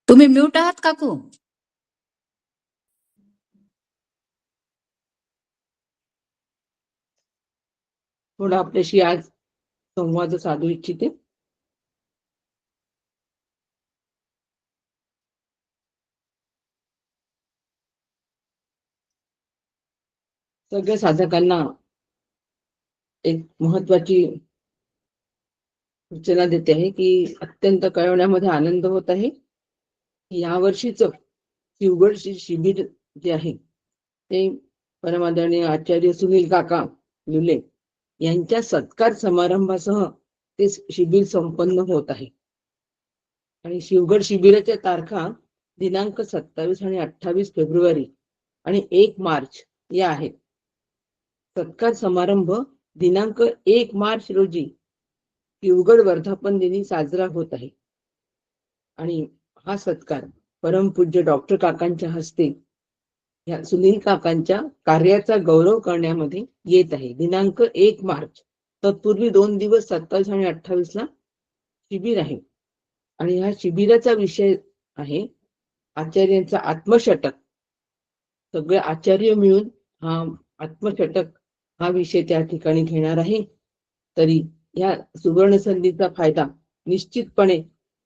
तुम्ही म्यूट आहात काकू? थोडा आपल्याशी आज संवाद साधू इच्छिते. सगळ्या साधकांना एक महत्वाची सूचना देते आहे की अत्यंत कळवण्यामध्ये आनंद होत आहे. यावर्षीच शिवगड शिबिर जे आहे ते परमादरणीय आचार्य सुनील काका लुले यांच्या सत्कार समारंभासह ते शिबिर संपन्न होत आहे. आणि शिवगड शिबिराच्या तारखा दिनांक 27 आणि 28 फेब्रुवारी आणि 1 मार्च या आहेत. सत्कार समारंभ दिनांक 1 मार्च रोजी शिवगड वर्धापन दिनी साजरा होत आहे. आणि हा सत्कार परमपूज्य डॉक्टर काकांच्या हस्ते या सुनील काकांच्या कार्याचा गौरव करण्यामध्ये येत आहे. दिनांक 1 मार्च तत्पूर्वी 2 दिवस 27 आणि 28 ला शिबिर आहे. आणि ह्या शिबिराचा विषय आहे आचार्यांचा आत्मषटक. सगळे आचार्य मिळून हा आत्मषटक हा विषय त्या ठिकाणी घेणार आहे. तरी या सुवर्ण संधीचा फायदा निश्चितपणे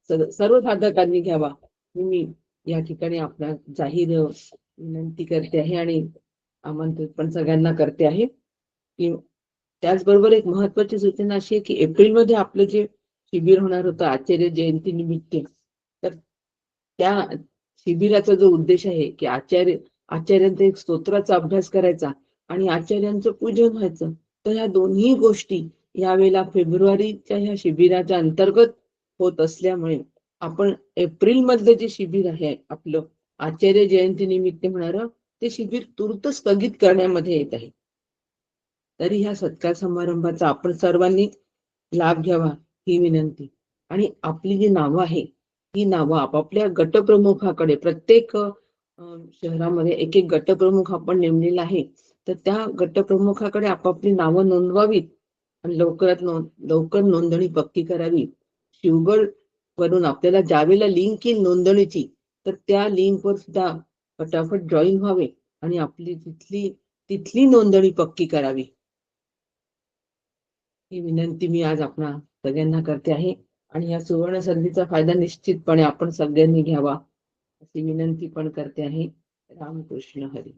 सर्व साधकांनी घ्यावा मी या ठिकाणी आपला जाहीर विनंती करते आहे आणि आमंत्रित पण सगळ्यांना करते आहे. की त्याचबरोबर एक महत्वाची सूचना अशी आहे की एप्रिलमध्ये आपलं जे शिबिर होणार होतं आचार्य जयंती निमित्त, तर त्या शिबिराचा जो उद्देश आहे की आचार्यांचा एक स्तोत्राचा अभ्यास करायचा आणि आचार्यांचं पूजन व्हायचं. तर ह्या दोन्ही गोष्टी यावेळेला फेब्रुवारीच्या ह्या शिबिराच्या अंतर्गत होत असल्यामुळे आपण एप्रिल मधलं जे शिबिर आहे आपलं आचार्य जयंती निमित्त होणारं ते शिबिर तूर्त स्थगित करण्यामध्ये येत आहे. तरी ह्या सत्कार समारंभाचा आपण सर्वांनी लाभ घ्यावा ही विनंती. आणि आपली जी नावं आहे ही नावं आपापल्या गटप्रमुखाकडे प्रत्येक शहरामध्ये एक एक गटप्रमुख आपण नेमलेला आहे. तर त्या गटप्रमुखाकडे आपापली नावं नोंदवावीत आणि लवकर नोंदणी पक्की करावी. शिवगड वरून आपल्याला ज्यावेळेला लिंक येईल नोंदणीची तर त्या लिंकवर सुद्धा फटाफट जॉईन व्हावे आणि आपली तिथली नोंदणी पक्की करावी ही विनंती मी आज आपणा सगळ्यांना करते आहे. आणि या सुवर्ण संधीचा फायदा निश्चितपणे आपण सगळ्यांनी घ्यावा अशी विनंती पण करते आहे. रामकृष्ण हरी.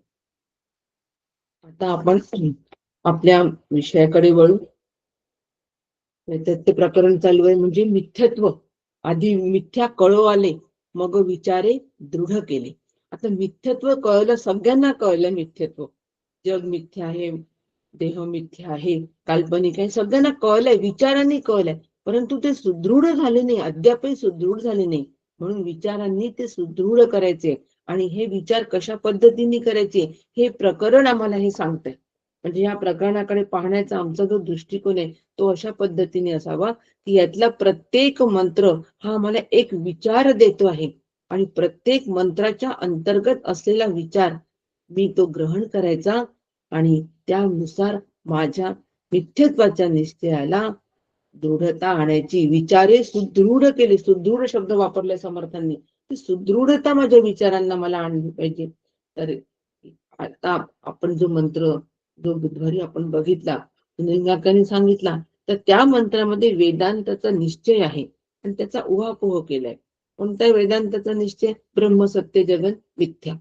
आता आपण आपल्या विषयाकडे वळू. ते प्रकरण चालू आहे म्हणजे मिथ्यत्व. आधी मिथ्या कळो आले मग विचारे दृढ केले. आता मिथ्यत्व कळलं, सगळ्यांना कळलं मिथ्यत्व. जग मिथ्या आहे, देह मिथ्या आहे, काल्पनिक आहे, सगळ्यांना कळलंय, विचारांनी कळलंय. परंतु ते सुदृढ झाले नाही, अद्यापही सुदृढ झाले नाही. म्हणून विचारांनी ते सुदृढ करायचे. आणि हे विचार कशा पद्धतीने करायचे हे प्रकरण आम्हाला हे सांगतंय. म्हणजे या प्रकरणाकडे पाहण्याचा आमचा जो दृष्टिकोन आहे तो अशा पद्धतीने असावा की यातला प्रत्येक मंत्र हा आम्हाला एक विचार देतो आहे. आणि प्रत्येक मंत्राच्या अंतर्गत असलेला विचार मी तो ग्रहण करायचा आणि त्यानुसार माझ्या मिथ्यत्वाच्या निश्चयाला दृढता आणायची. विचारे सुदृढ केले, सुदृढ शब्द वापरले समर्थांनी. ती सुदृढता माझ्या विचारांना मला आणली पाहिजे. तर आता आपण जो मंत्र जो बुधवारी आपण बघितला, सुनील सांगितला, तर त्या मंत्रामध्ये वेदांताचा निश्चय आहे आणि त्याचा उहापोह केलाय. कोणता वेदांताचा निश्चय? ब्रह्म सत्य जगन मिथ्या.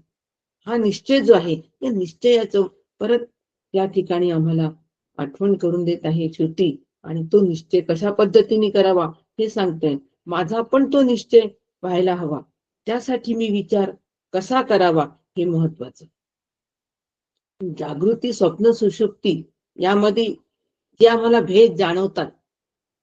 हा निश्चय जो आहे या निश्चयाचं परत या ठिकाणी आम्हाला आठवण करून देत आहे श्रुती. आणि तो निश्चय कशा पद्धतीने करावा हे सांगतोय. माझा पण तो निश्चय व्हायला हवा, त्यासाठी मी विचार कसा करावा हे महत्वाचं. जागृती, स्वप्न, सुषुप्ती यामध्ये जे आम्हाला भेद जाणवतात,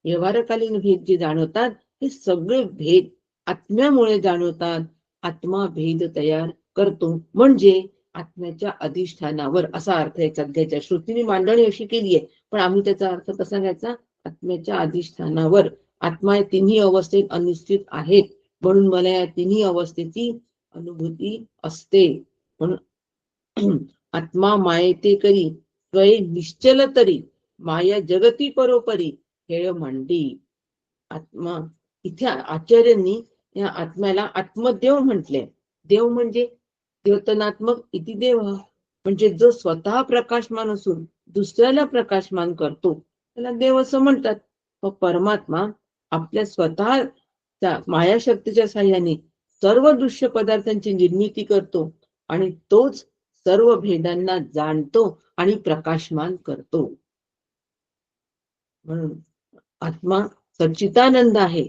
व्यवहारकालीन भेद जे जाणवतात हे सगळे भेद आत्म्यामुळे जाणवतात. आत्मा भेद तयार करतो म्हणजे आत्म्याच्या अधिष्ठानावर असा अर्थ आहे सध्याच्या श्रुतीने मांडणी अशी केली आहे. पण आम्ही त्याचा अर्थ कसा घ्यायचा? आत्म्याच्या अधिष्ठानावर. आत्मा या तिन्ही अवस्थेत अनिश्चित आहेत म्हणून मला या तिन्ही अवस्थेची अनुभूती असते. म्हणून आत्मा मायेते करी स्वयं निश्चल तरी माया जगती परोपरी खेळ मांडी. आत्मा इथे आचार्यांनी या आत्म्याला आत्मदेव म्हटले. देव म्हणजे द्योतनात्मक इति देव, म्हणजे जो स्वतः प्रकाशमान असून दुसऱ्याला प्रकाशमान करतो त्याला देव असं म्हणतात. व परमात्मा आपल्या स्वतःच्या मायाशक्तीच्या साह्याने सर्व दृश्य पदार्थांची निर्मिती करतो आणि तोच सर्व भेदांना जाणतो आणि प्रकाशमान करतो. म्हणून आत्मा सच्चिदानंद आहे,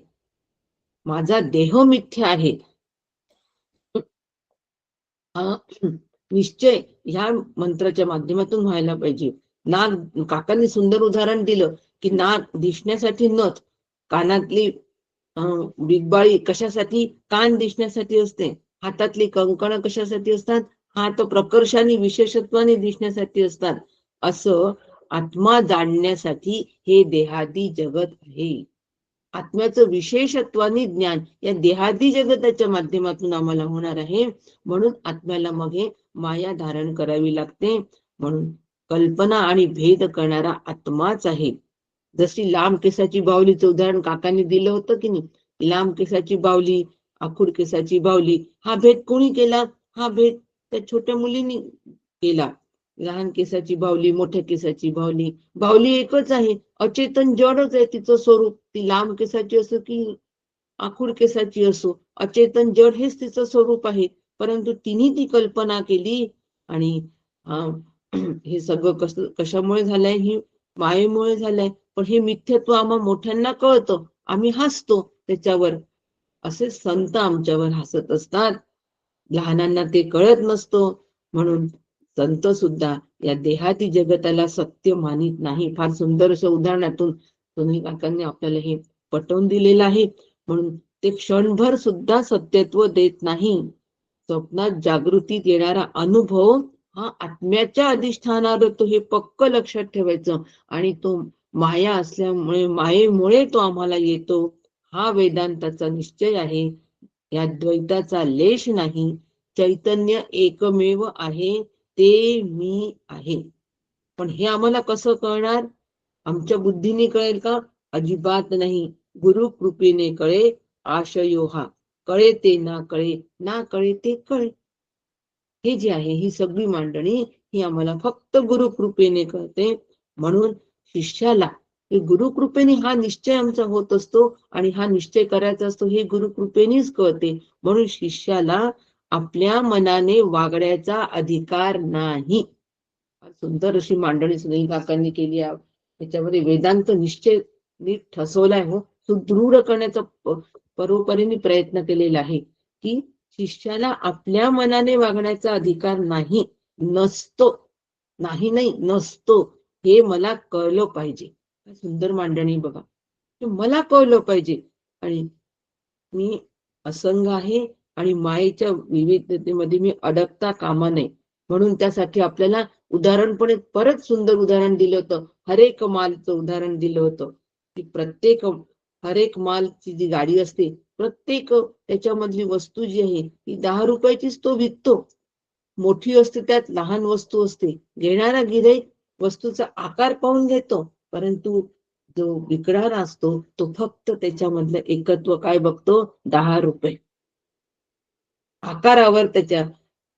माझा देह मिथ्या आहे, हा निश्चय ह्या मंत्राच्या माध्यमातून व्हायला पाहिजे. नाक, काकांनी सुंदर उदाहरण दिलं की नाक दिसण्यासाठी नथ, कानातली बिगबाळी कशासाठी, कान दिसण्यासाठी असते, हातातली कंकण कशासाठी असतात, हात प्रकर्षाने विशेषत्वाने दिसण्यासाठी असतात. असं आत्मा जाणण्यासाठी हे देहादी जगत आहे. आत्म्याचं विशेषत्वाने ज्ञान या देहादी जगताच्या माध्यमातून आम्हाला होणार आहे. म्हणून आत्म्याला मग हे माया धारण करावी लागते. म्हणून कल्पना आणि भेद करणारा आत्माच आहे. जशी लांब केसाची बाहुलीचं उदाहरण काकांनी दिलं होतं की नाही, लांब केसाची बाहुली, आखूड केसाची बाहुली, हा भेद कोणी केला? हा भेद त्या छोट्या मुलीने केला. लहान केसाची बाहुली, मोठ्या केसाची बाहुली, बाहुली एकच आहे, अचेतन जडच आहे तिचं स्वरूप. ती लांब केसाची असो की आखूड केसाची असो, अचेतन जड हेच तिचं स्वरूप आहे. परंतु तिने ती कल्पना केली आणि हे सगळं कशामुळे झालंय? ही मायेमुळे झालंय. पण हे मिथ्यत्व आम्हा मोठ्यांना कळतं, आम्ही हसतो त्याच्यावर. असे संत आमच्यावर हसत असतात, लहानांना ते कळत नसतं. म्हणून संत सुद्धा या देहाती जगताला सत्य मानित नाही. फार सुंदर असं उदाहरणातून सुनील काकांनी आपल्याला हे पटवून दिलेलं आहे. म्हणून ते क्षणभर सुद्धा सत्यत्व देत नाही. स्वप्नात जागृतीत येणारा अनुभव हा आत्म्याच्या अधिष्ठानावर तो, हे पक्क लक्षात ठेवायचं. आणि तो माया असल्यामुळे, मायेमुळे तो आम्हाला येतो, हा वेदांताचा निश्चय आहे. या द्वैताचा लेश नाही. चैतन्य एकमेव आहे, ते मी आहे. पण हे आम्हाला कसं कळणार? आमच्या बुद्धीने कळेल का? अजिबात नाही. गुरु कृपेने कळे आशयो हा, कळे ते ना कळे, ना कळे ते कळे. हे जे आहे, ही सगळी मांडणी ही आम्हाला फक्त गुरुकृपेने कळते. म्हणून शिष्याला गुरुकृपेने हा निश्चय आमचा होत असतो आणि हा निश्चय करायचा असतो हे गुरुकृपेनेच कळते. म्हणून शिष्याला आपल्या मनाने वागण्याचा अधिकार नाही. सुंदर अशी मांडणी सुनील काकांनी केली आहे. त्याच्यामध्ये वेदांत निश्चय नीट ठसवलाय हो, सुदृढ करण्याचा परोपरीने प्रयत्न केलेला आहे की शिष्याला आपल्या मनाने वागण्याचा अधिकार नाही, नसतो. नाही नसतो. हे मला कळलं पाहिजे. सुंदर मांडणी बघा, मला कळलं पाहिजे. आणि मी असंग आहे आणि मायेच्या विविधतेमध्ये मी अडकता कामा नये. म्हणून त्यासाठी आपल्याला उदाहरण पण परत सुंदर उदाहरण दिलं होतं. हरेक मालचं उदाहरण दिलं होतं की प्रत्येक हरेक मालची जी गाडी असते, प्रत्येक त्याच्यामधली वस्तू जी आहे ती 10 रुपयाचीच तो विकतो. मोठी असते त्यात लहान वस्तू असते. घेणारा गिऱ्हाईक वस्तूचा आकार पाहून घेतो, परंतु जो विकणारा असतो तो फक्त त्याच्यामधलं एकत्व काय बघतो? 10 रुपये. आकारावर त्याच्या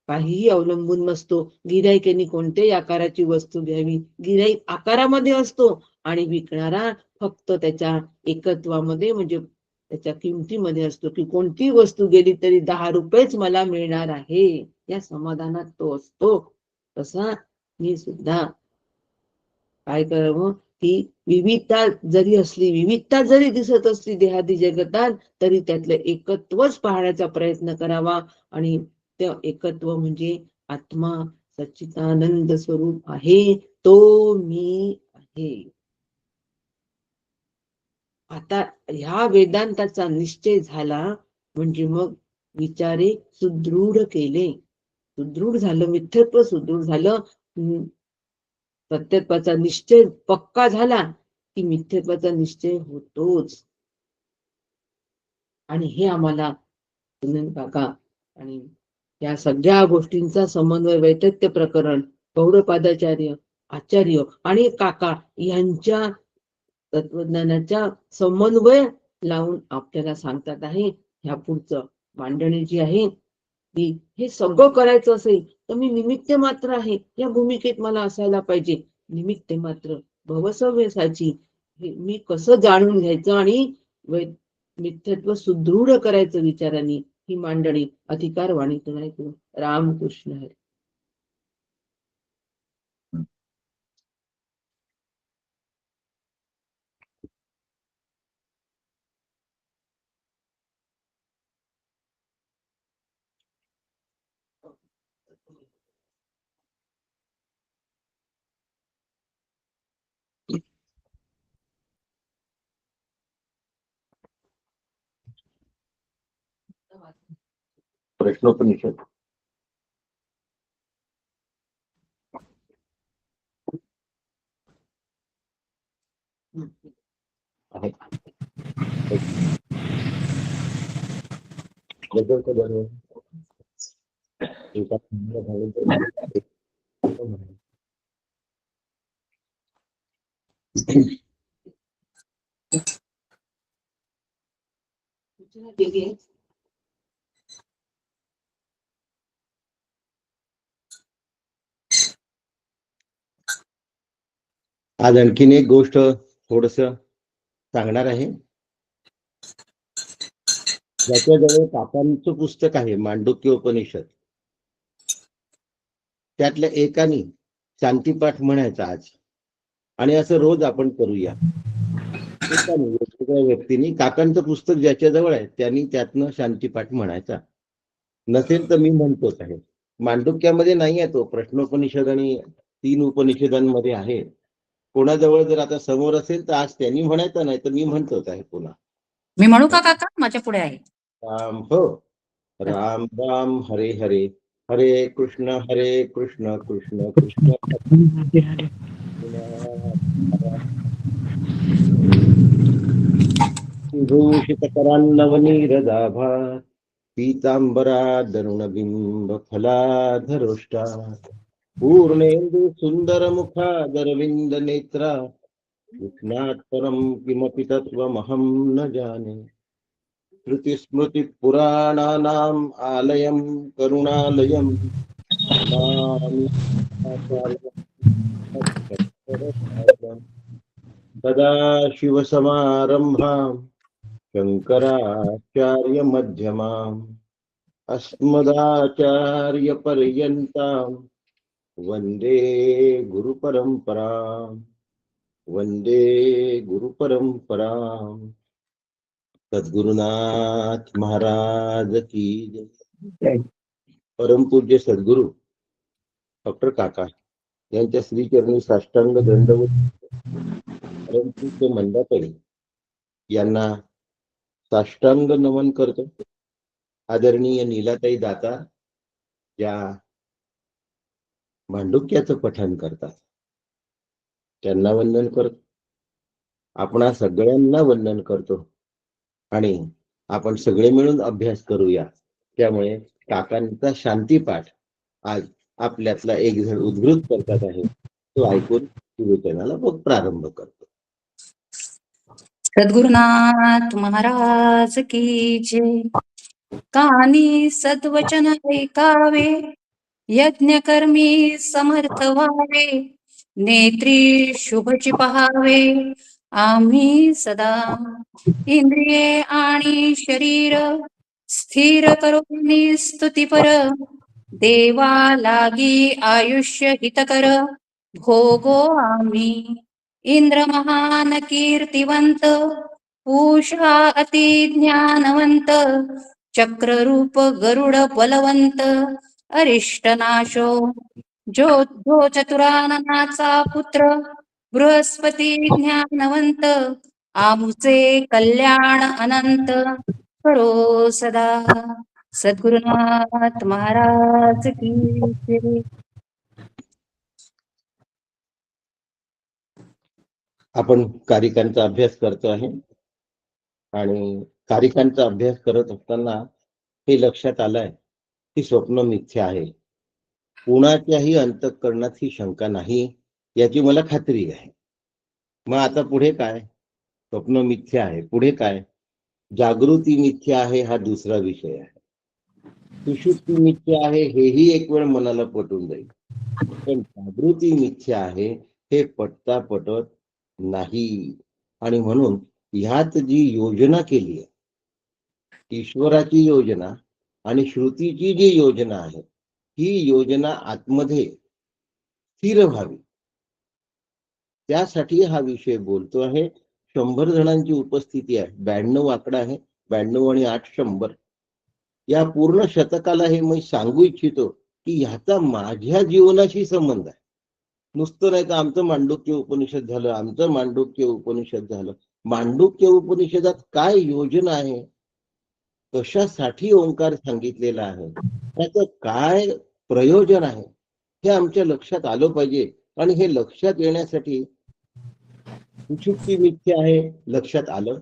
काहीही अवलंबून नसतो. गिऱ्हाईकाने कोणत्याही आकाराची वस्तू घ्यावी, गिऱ्हाईक आकारामध्ये असतो आणि विकणारा फक्त त्याच्या एकत्वामध्ये, म्हणजे त्याच्या किमतीमध्ये असतो की कोणती वस्तू गेली तरी 10 रुपयेच मला मिळणार आहे, या समाधानात तो असतो. तसा मी सुद्धा काय करावं की विविधता जरी असली, विविधता जरी दिसत असली देहादी जगतात, तरी त्यातलं एकत्वच पाहण्याचा प्रयत्न करावा. आणि ते एकत्व म्हणजे आत्मा सच्चिदानंद स्वरूप आहे, तो मी आहे. आता ह्या वेदांताचा निश्चय झाला म्हणजे मग विचारे सुदृढ केले, सुदृढ झालं, मिथ्यत्व सुदृढ झालं, सत्यत्वाचा निश्चय पक्का झाला की मिथ्यत्वाचा निश्चय होतोच. आणि हे आम्हाला सुनील काका आणि या सगळ्या गोष्टींचा समन्वय, वैतथ्य प्रकरण, गौडपादाचार्य आचार्य आणि काका यांच्या तत्वज्ञानाच्या समन्वय लावून आपल्याला सांगतात आहे. ह्या पुढचं मांडणी जी आहे ती, हे सगळं करायचं असेल तर मी निमित्त मात्र आहे या भूमिकेत मला असायला पाहिजे. निमित्त मात्र भवसव्य साची, हे मी कसं जाणून घ्यायचं आणि मिथ्यत्व सुदृढ करायचं विचारांनी, ही मांडणी अधिकार वाणीतून ऐकून. रामकृष्ण हरी. प्रश्नोपनिषद आहे. सूचना केली आहे. आज आणखीन एक गोष्ट थोडस सांगणार आहे. ज्याच्याजवळ काकांचं पुस्तक आहे मांडुक्य उपनिषद, त्यातल्या एकाने शांतीपाठ म्हणायचा आज, आणि असं रोज आपण करूया. एकाने वेगवेगळ्या व्यक्तीने काकांचं पुस्तक ज्याच्याजवळ आहे त्यांनी त्यातनं शांतीपाठ म्हणायचा. नसेल तर मी म्हणतोच आहे. मांडुक्यामध्ये नाही आहे तो, प्रश्नोपनिषद आणि 3 उपनिषदांमध्ये आहे. कोणाजवळ जर आता समोर असेल तर आज त्यांनी म्हणायचं, नाही तर मी म्हणतोच आहे पुन्हा. मी म्हणू का काका? माझ्या पुढे आहे. राम हो, राम राम हरे हरे, हरे कृष्ण कृष्ण कृष्ण भूषितकरान्नवनीरदाभा पीतांबरा दरुणबिंब फलाधरोष्टा पूर्णेन्दु सुंदर मुखादरविंद नेत्रा कृष्णात् परं किमपि तत्त्वमहं न जाने. श्रुतिस्मृति पुराणानाम् आलयं करुणालयं नमामि सदा शिवसमारम्भां शङ्कराचार्य मध्यमाम् अस्मदाचार्यपर्यन्तां वन्दे गुरुपरम्पराम् वंदे गुरुपरंपराम्. सद्गुरुनाथ महाराज की जय. परमपूज्य सद्गुरु डॉक्टर काका यांच्या श्रीचरणी साष्टांग दंडवत. परमपूज्य मंदाताई यांना साष्टांग नमन करतो. आदरणीय नीलाताई दाता ज्या मांडुक्याचं पठण करतात त्यांना वंदन करतो. आपणा सगळ्यांना वंदन करतो आणि आपण सगळे मिळून अभ्यास करूया. त्यामुळे काकांचा शांतीपाठ आज आपल्यातला एक जण उद्घृत करतात आहे, तो ऐकून विवेचनाला प्रारंभ करतो. सद्गुरुनाथ महाराज की जय. कानी सद्वचन ऐकावे, यज्ञकर्मी समर्थ व्हावे, नेत्री शुभची पहावे. आम्ही सदा इंद्रिये आणि शरीर स्थिर करून स्तुतीपर, देवा लागी आयुष्य हितकर. भोगो आम्ही इंद्र महान कीर्तिवंत, पूषा अति ज्ञानवंत, चक्ररूप गरुड बलवंत, अरिष्टनाशो जो चतुराननाचा पुत्र, बृहस्पती ज्ञानवंत, आमुचे कल्याण अनंत करो सदा. सद्गुरुनाथ महाराज की जय. आपण कारिकांचा अभ्यास करतो आहे आणि कारिकांचा अभ्यास करत असताना हे लक्षात आलंय की स्वप्न मिथ्या आहे. कुणाच्याही अंतःकरणात ही शंका नाही याची मला खात्री आहे. मग आता पुढे काय? स्वप्न मिथ्या आहे, पुढे काय? जागृती मिथ्या आहे हा दुसरा विषय आहे. सुषुप्ती मिथ्या आहे हेही एक वेळ मनाला पटून जाईल, पण जागृती मिथ्या आहे हे पटता पटत नाही. आणि म्हणून ह्यात जी योजना केली आहे, ईश्वराची योजना आणि श्रुतीची जी योजना आहे, ही योजना आतमध्ये स्थिर व्हावी, त्यासाठी हा विषय बोलतो आहे. 100 जणांची उपस्थिती आहे. 92 आकडा आहे. 92 आणि 8 100. या पूर्ण शतकाला हे मी सांगू इच्छितो की ह्याचा माझ्या जीवनाशी संबंध आहे. नुसतं नाही तर आमचं मांडुक्य उपनिषद झालं, आमचं मांडुक्य उपनिषद झालं. मांडुक्य उपनिषदात काय योजना आहे, कशासाठी ओंकार सांगितलेला आहे, त्याचं काय प्रयोजन आहे, हे आमच्या लक्षात आलं पाहिजे. आणि हे लक्षात येण्यासाठी सुषुप्ती मिथ्या आहे लक्षात आलं.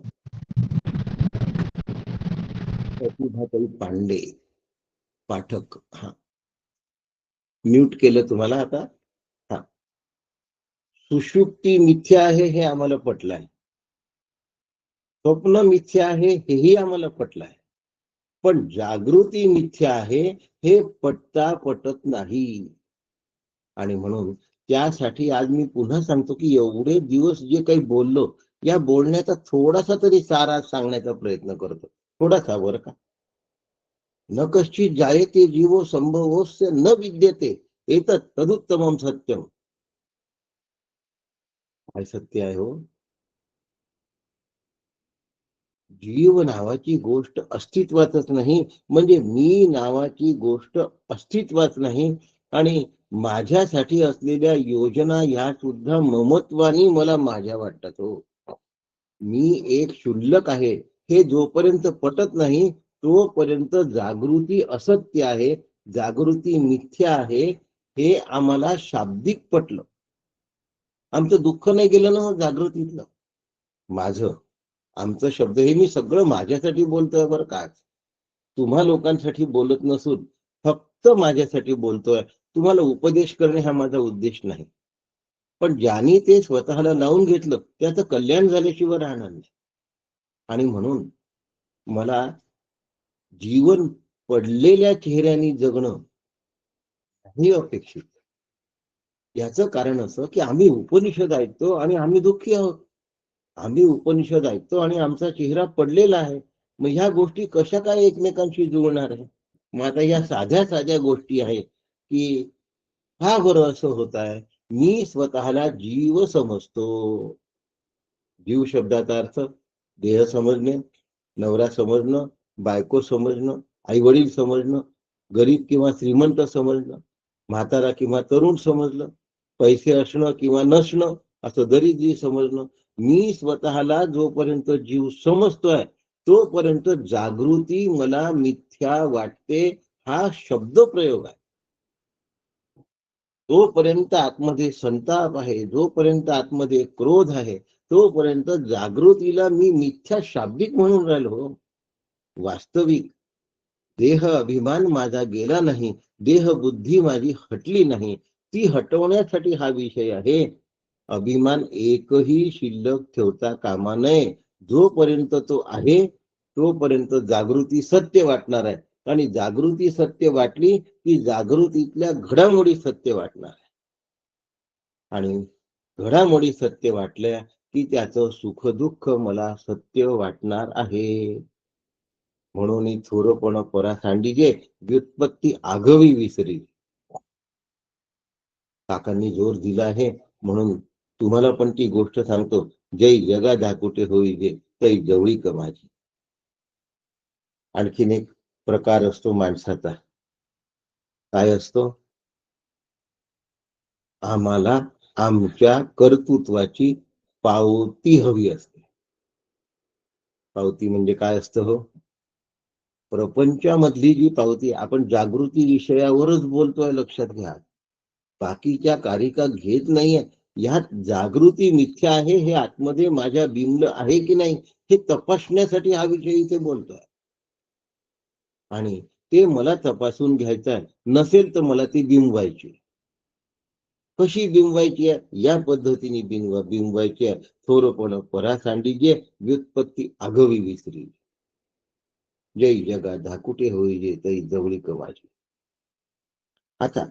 प्रतिभाताई पांडे पाठक, हा म्यूट केलं तुम्हाला आता. हा, सुषुप्ती मिथ्या आहे हे आम्हाला पटलं आहे, स्वप्न मिथ्या आहे हेही आम्हाला पटलं आहे, पण जागृती मिथ्या आहे हे पटता पटत नाही. आणि म्हणून त्यासाठी आज मी पुन्हा सांगतो की एवढे दिवस जे काही बोललो, या बोलण्याचा थोडासा तरी सार आज सांगण्याचा प्रयत्न करतो. थोडासा बरं का. न कश्चित जायते जीवो संभवोस्य न विद्यते एतत् तदुत्तमं सत्यम. काय सत्य आहे हो? जीव नावाची गोष्ट अस्तित्वातच नाही, म्हणजे मी नावाची गोष्ट अस्तित्वात नाही. आणि माझ्यासाठी असलेल्या योजना ह्या सुद्धा ममत्वानी मला माझ्या वाटतात हो. मी एक क्षुल्लक आहे हे जोपर्यंत पटत नाही तोपर्यंत जागृती असत्य आहे, जागृती मिथ्या आहे हे आम्हाला शाब्दिक पटलं. आमचं दुःख नाही गेलं ना जागृतीतलं. माझं आमचं शब्द हे मी सगळं माझ्यासाठी बोलतोय बरं का. तुम्हा लोकांसाठी बोलत नसून फक्त माझ्यासाठी बोलतोय. तुम्हाला उपदेश करणे हा माझा उद्देश नाही, पण ज्यांनी ते स्वतःला लावून घेतलं त्याचं कल्याण झाल्याशिवाय राहणार नाही. आणि म्हणून मला जीवन पडलेल्या चेहऱ्याने जगणं हे अपेक्षित. याचं कारण असं की आम्ही उपनिषद ऐकतो आणि आम्ही दुःखी आहोत. आम्ही उपनिषद ऐकतो आणि आमचा चेहरा पडलेला आहे. मग ह्या गोष्टी कशा काय एकमेकांशी जुळणार आहे? मग आता या साध्या साध्या गोष्टी आहेत की का बरं असं होत आहे. मी स्वतःला जीव समजतो. जीव शब्दाचा अर्थ देह समजणे, नवरा समजणं, बायको समजणं, आई वडील समजणं, गरीब किंवा श्रीमंत समजणं, म्हातारा किंवा तरुण समजलं, पैसे असणं किंवा नसणं, असं दरिद्री समजणं. मी स्वतःला जोपर्यंत जीव समजतोय तोपर्यंत जागृती मला मिथ्या वाटते हा शब्द प्रयोग आहे. जोपर्यंत आतमध्ये संताप आहे, जोपर्यंत आतमध्ये क्रोध आहे, तोपर्यंत जागृतीला मी मिथ्या शाब्दिक म्हणून राहिलो. वास्तविक देह अभिमान माझा गेला नाही, देह बुद्धी माझी हटली नाही, ती हटवण्यासाठी हा विषय आहे. अभिमान एकही शिल्लक ठेवता कामा नये. जोपर्यंत तो आहे तोपर्यंत जागृती सत्य वाटणार आहे, आणि जागृती सत्य वाटली की जागृतीतल्या घडामोडी सत्य वाटणार आहे. आणि घडामोडी सत्य वाटल्या की त्याचं सुख दुःख मला सत्य वाटणार आहे. म्हणून थोरपण परा सांडिजे व्युत्पत्ती आघवी विसरी. काकांनी जोर दिला आहे म्हणून तुम्हाला पण ती गोष्ट सांगतो. जय जगा धाकुटे होई जे तै जवळी माझी. आणखीन एक प्रकार असतो माणसाचा. काय असतो? आम्हाला आमच्या कर्तृत्वाची पावती हवी असते. पावती म्हणजे काय असतं हो? प्रपंचामधली जी पावती. आपण जागृती विषयावरच बोलतोय लक्षात घ्या, बाकीच्या कारिका घेत नाहीये. यात जागृती मिथ्या आहे हे आतमध्ये माझ्या बिंबलं आहे की नाही हे तपासण्यासाठी हा विषय इथे बोलतोय. आणि ते मला तपासून घ्यायचं आहे. नसेल तर मला ती बिंबवायची. कशी बिंबवायची आहे? या पद्धतीने बिंबवायची आहे. थोरपण परा सांडिजे व्युत्पत्ती आघवी विसरी. जय जगा धाकुटे होई जे तै जवळीक माझी. आता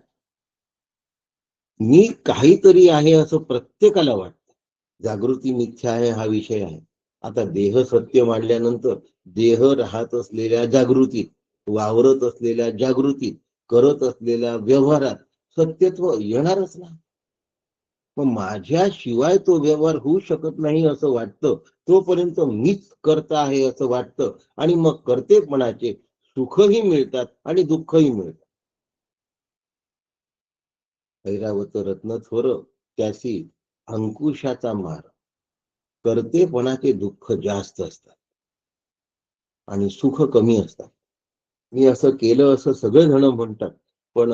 मी काहीतरी आहे असं प्रत्येकाला वाटतं. जागृती मिथ्या आहे हा विषय आहे. आता देह सत्य मांडल्यानंतर देह राहत असलेल्या जागृतीत, वावरत असलेल्या जागृतीत, करत असलेल्या व्यवहारात सत्यत्व येणारच ना. मग माझ्याशिवाय तो व्यवहार होऊ शकत नाही असं वाटतं. तोपर्यंत मीच करता आहे असं वाटतं आणि मग कर्तेपणाचे सुखही मिळतात आणि दुःखही मिळतात. ऐरावत रत्न थोर त्यासी अंकुशाचा मार. कर्तेपणाचे दुःख जास्त असतात आणि सुख कमी असतात. मी असं केलं असं सगळे जण म्हणतात, पण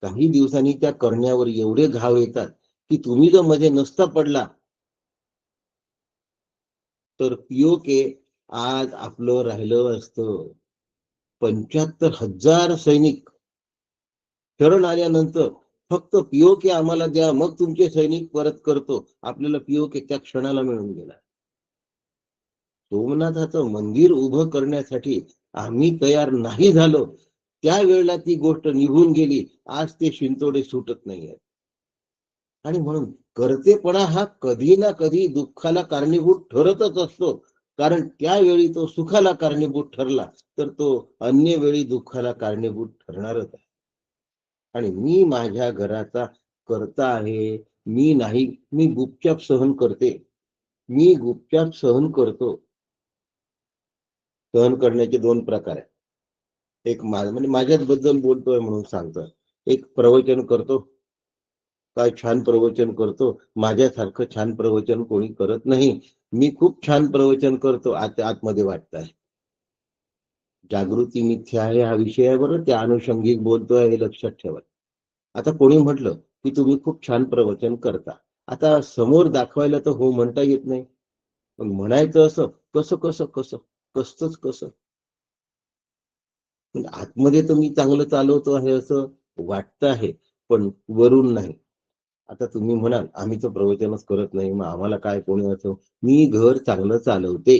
काही दिवसांनी त्या करण्यावर एवढे घाव येतात की तुम्ही जर मध्ये नसता पडला तर पीओके आज आपलं राहिलं असतं. 75,000 सैनिक शरण आल्यानंतर फक्त पीओके आम्हाला द्या, मग तुमचे सैनिक परत करतो. आपल्याला पीओके त्या क्षणाला मिळून गेला. सोमनाथाचं मंदिर उभं करण्यासाठी आम्ही तयार नाही झालो, त्यावेळेला ती गोष्ट निघून गेली. आज ते शिंतोडे सुटत नाहीये. आणि म्हणून कर्तेपणा हा कधी ना कधी दुःखाला कारणीभूत ठरतच असतो. कारण त्यावेळी तो सुखाला कारणीभूत ठरला तर तो अन्य वेळी दुःखाला कारणीभूत ठरणारच आहे. आणि मी माझ्या घराचा करता आहे, मी नाही. मी गुपचाप सहन करते, मी गुपचाप सहन करतो. सहन करण्याचे दोन प्रकार आहेत. एक म्हणजे माझ्याच बद्दल बोलतोय म्हणून सांगतो. एक प्रवचन करतो, काय छान प्रवचन करतो. माझ्यासारखं छान प्रवचन कोणी करत नाही. मी खूप छान प्रवचन करतो आतमध्ये वाटत आहे. जागृती मिथ्या आहे हा विषय आहे बरं, त्या अनुषंगिक बोलतोय हे लक्षात ठेवा. आता कोणी म्हटलं की तुम्ही खूप छान प्रवचन करता, आता समोर दाखवायला तर हो म्हणता येत नाही. पण म्हणायचं असं कसं कसं कसं कसतच कसं. आतमध्ये तर मी चांगलं चालवतो आहे असं वाटतं आहे, पण वरून नाही. आता तुम्ही म्हणाल आम्ही तर प्रवचनच करत नाही, मग आम्हाला काय कोणी असं. मी घर चांगलं चालवते.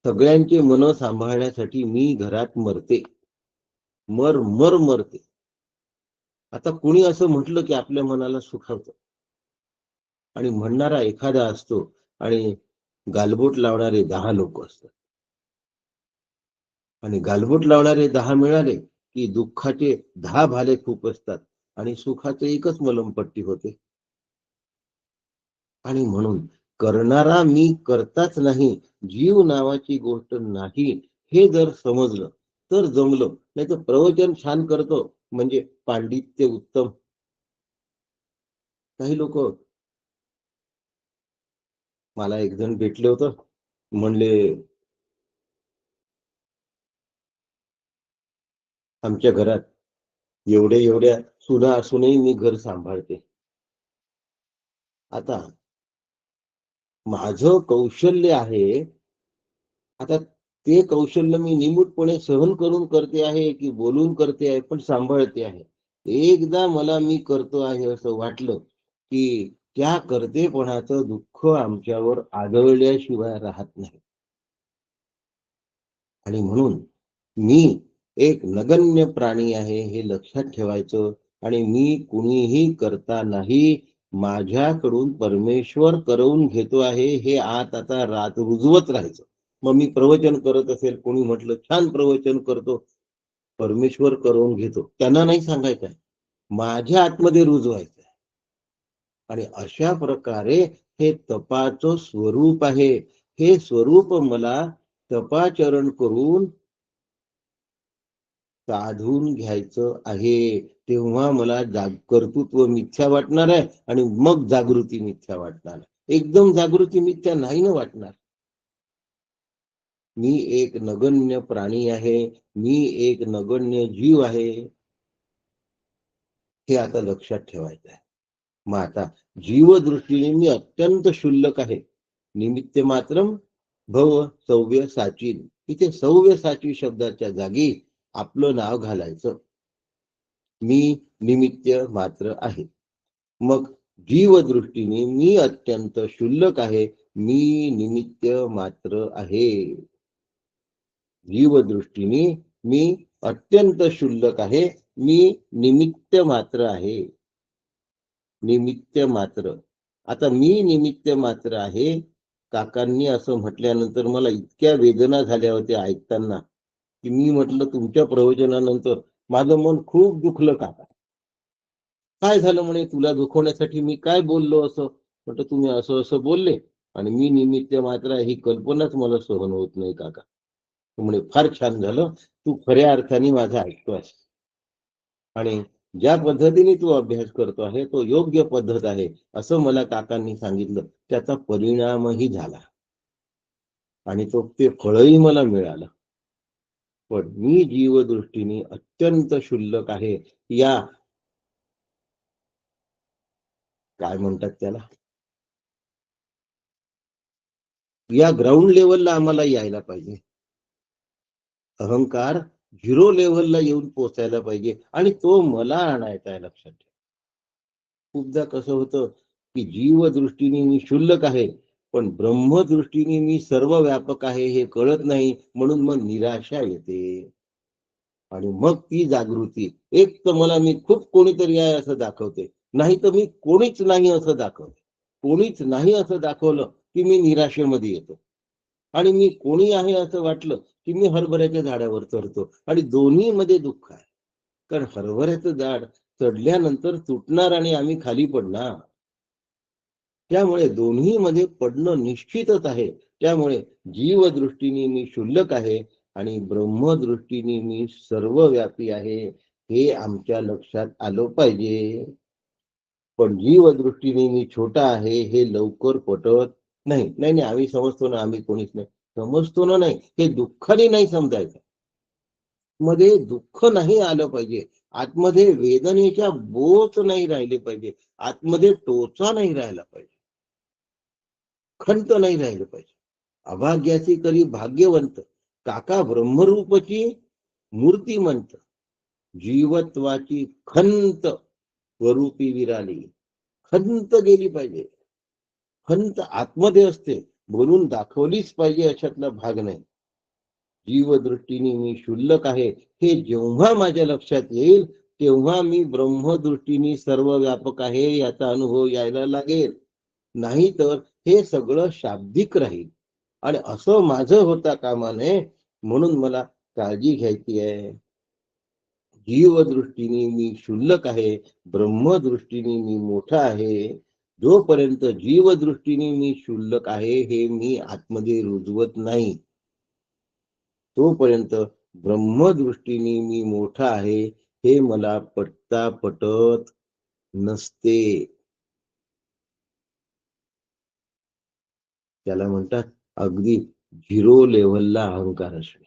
सगळ्यांचे मन सांभाळण्यासाठी मी घरात मरते, मरते. आता कुणी असं म्हटलं की आपल्या मनाला सुखावतं आणि म्हणणारा एखादा असतो आणि गालबोट लावणारे 10 लोक असतात. आणि गालबोट लावणारे 10 मिळाले की दुःखाचे 10 भाले खूप असतात आणि सुखाचे एकच मलमपट्टी होते. आणि म्हणून करणारा मी करताच नाही, जीव नावाची गोष्ट नाही, हे जर समजलं तर जमलं. नाही तर प्रवचन छान करतो म्हणजे पांडित्य उत्तम. काही लोक मला एक जण भेटले होतं, म्हणले आमच्या घरात एवढ्या सुना असूनही मी घर सांभाळते. आता माझं कौशल्य आहे, आता ते कौशल्य मी निमूटपणे सहन करून करते आहे की बोलून करते आहे, पण सांभाळते आहे. एकदा मला मी करतो आहे असं वाटलं की त्या करतेपणाचं दुःख आमच्यावर आदळल्याशिवाय राहत नाही. आणि म्हणून मी एक नगण्य प्राणी आहे हे लक्षात ठेवायचं. आणि मी कुणीही करता नाही, माझ्याकडून परमेश्वर करवून घेतो आहे हे आता रात रुजवत राहायचं. मग मी प्रवचन करत असेल, कोणी म्हटलं छान प्रवचन करतो, परमेश्वर करवून घेतो, त्यांना नाही सांगायचं आहे, माझ्या आतमध्ये रुजवायचं आहे. आणि अशा प्रकारे हे तपाचं स्वरूप आहे. हे स्वरूप मला तपाचरण करून साधून घ्यायचं आहे. तेव्हा मला कर्तृत्व मिथ्या वाटणार आहे आणि मग जागृती मिथ्या वाटणार आहे. एकदम जागृती मिथ्या नाही ना वाटणार. मी एक नगण्य प्राणी आहे, मी एक नगण्य जीव आहे, हे आता लक्षात ठेवायचं आहे. मग आता जीवदृष्टीने मी अत्यंत क्षुल्लक आहे. निमित्त मात्रम भव सव्य साची. इथे सव्य साची शब्दाच्या जागी आपलं नाव घालायचं. मी निमित्त मात्र आहे. मग जीवदृष्टीने मी अत्यंत क्षुल्लक आहे, मी निमित्त मात्र आहे. जीवदृष्टीने मी अत्यंत क्षुल्लक आहे. मी निमित्त मात्र आहे. निमित्त मात्र. आता मी निमित्त मात्र आहे. काकांनी असं म्हटल्यानंतर मला इतक्या वेदना झाल्या होत्या ऐकताना की मी म्हटलं तुमच्या प्रवचनानंतर माझं मन खूप दुखलं. काका काय झालं म्हणे, तुला दुखवण्यासाठी मी काय बोललो असं? म्हटलं तुम्ही असं असं बोलले आणि मी निमित्त मात्र ही कल्पनाच मला सहन होत नाही काका. म्हणे फार छान झालं, तू खऱ्या अर्थाने माझा ऐकतोस आणि ज्या पद्धतीने तू अभ्यास करतो आहे तो योग्य पद्धत आहे असं मला काकांनी सांगितलं. त्याचा परिणामही झाला आणि ते फळही मला मिळालं. पण मी जीवदृष्टीने अत्यंत क्षुल्लक आहे. या काय म्हणतात त्याला, या ग्राउंड लेवलला आम्हाला यायला पाहिजे. अहंकार 0 लेवलला येऊन पोचायला पाहिजे आणि तो मला आणायचा आहे. लक्षात ठेवा. खूपदा कसं होतं की जीवदृष्टीने मी क्षुल्लक आहे पण ब्रह्मदृष्टीने मी सर्व व्यापक आहे हे कळत नाही, म्हणून मग निराशा येते. आणि मग ती जागृती, एक तर मला मी खूप कोणीतरी आहे असं दाखवते, नाही तर मी कोणीच नाही असं दाखवते. कोणीच नाही असं दाखवलं की मी निराशेमध्ये येतो आणि मी कोणी आहे असं वाटलं की मी हरभऱ्याच्या झाडावर चढतो आणि दोन्ही मध्ये दुःख आहे. कारण हरभऱ्याचं झाड चढल्यानंतर तुटणार आणि आम्ही खाली पडणार. त्यामुळे दोन्ही मध्ये पडणं निश्चितच आहे. त्यामुळे जीवदृष्टीने मी क्षुल्लक आहे आणि ब्रह्मदृष्टीने मी सर्वव्यापी आहे, हे आमच्या लक्षात आलं पाहिजे. पण जीवदृष्टीने मी छोटा आहे हे लवकर पटत नाही. नाही नाही आम्ही समजतो ना, आम्ही कोणीच नाही. समजतो ना नाही, हे दुःखाने नाही समजायचं. मध्ये दुःख नाही आलं पाहिजे. आतमध्ये वेदनेच्या बोच नाही राहिले पाहिजे. आतमध्ये टोचा नाही राहिला पाहिजे. खंत नाही राहिलं पाहिजे. अभाग्याची करी भाग्यवंत, काका ब्रह्मरूपची मूर्तिमंत, जीवत्वाची खंत स्वरूपी विराली. खंत गेली पाहिजे. खंत आतमध्ये असते, बोलून दाखवलीच पाहिजे अशातला भाग नाही. जीवदृष्टीने मी क्षुल्लक आहे हे जेव्हा माझ्या लक्षात येईल तेव्हा मी ब्रह्मदृष्टीने सर्व व्यापक आहे याचा अनुभव यायला लागेल. नाही तर हे सगळं शाब्दिक राहील आणि असं माझं होता कामा नये. म्हणून मला काळजी घ्यायची आहे. जीवदृष्टीने मी क्षुल्लक आहे, ब्रह्मदृष्टीने मी मोठा आहे. जोपर्यंत जीवदृष्टीने मी क्षुल्लक आहे हे मी आतमध्ये रुजवत नाही तोपर्यंत ब्रह्मदृष्टीने मी मोठा आहे हे मला पटत नसते. त्याला म्हणतात अगदी 0 लेव्हलला अहंकार असणे.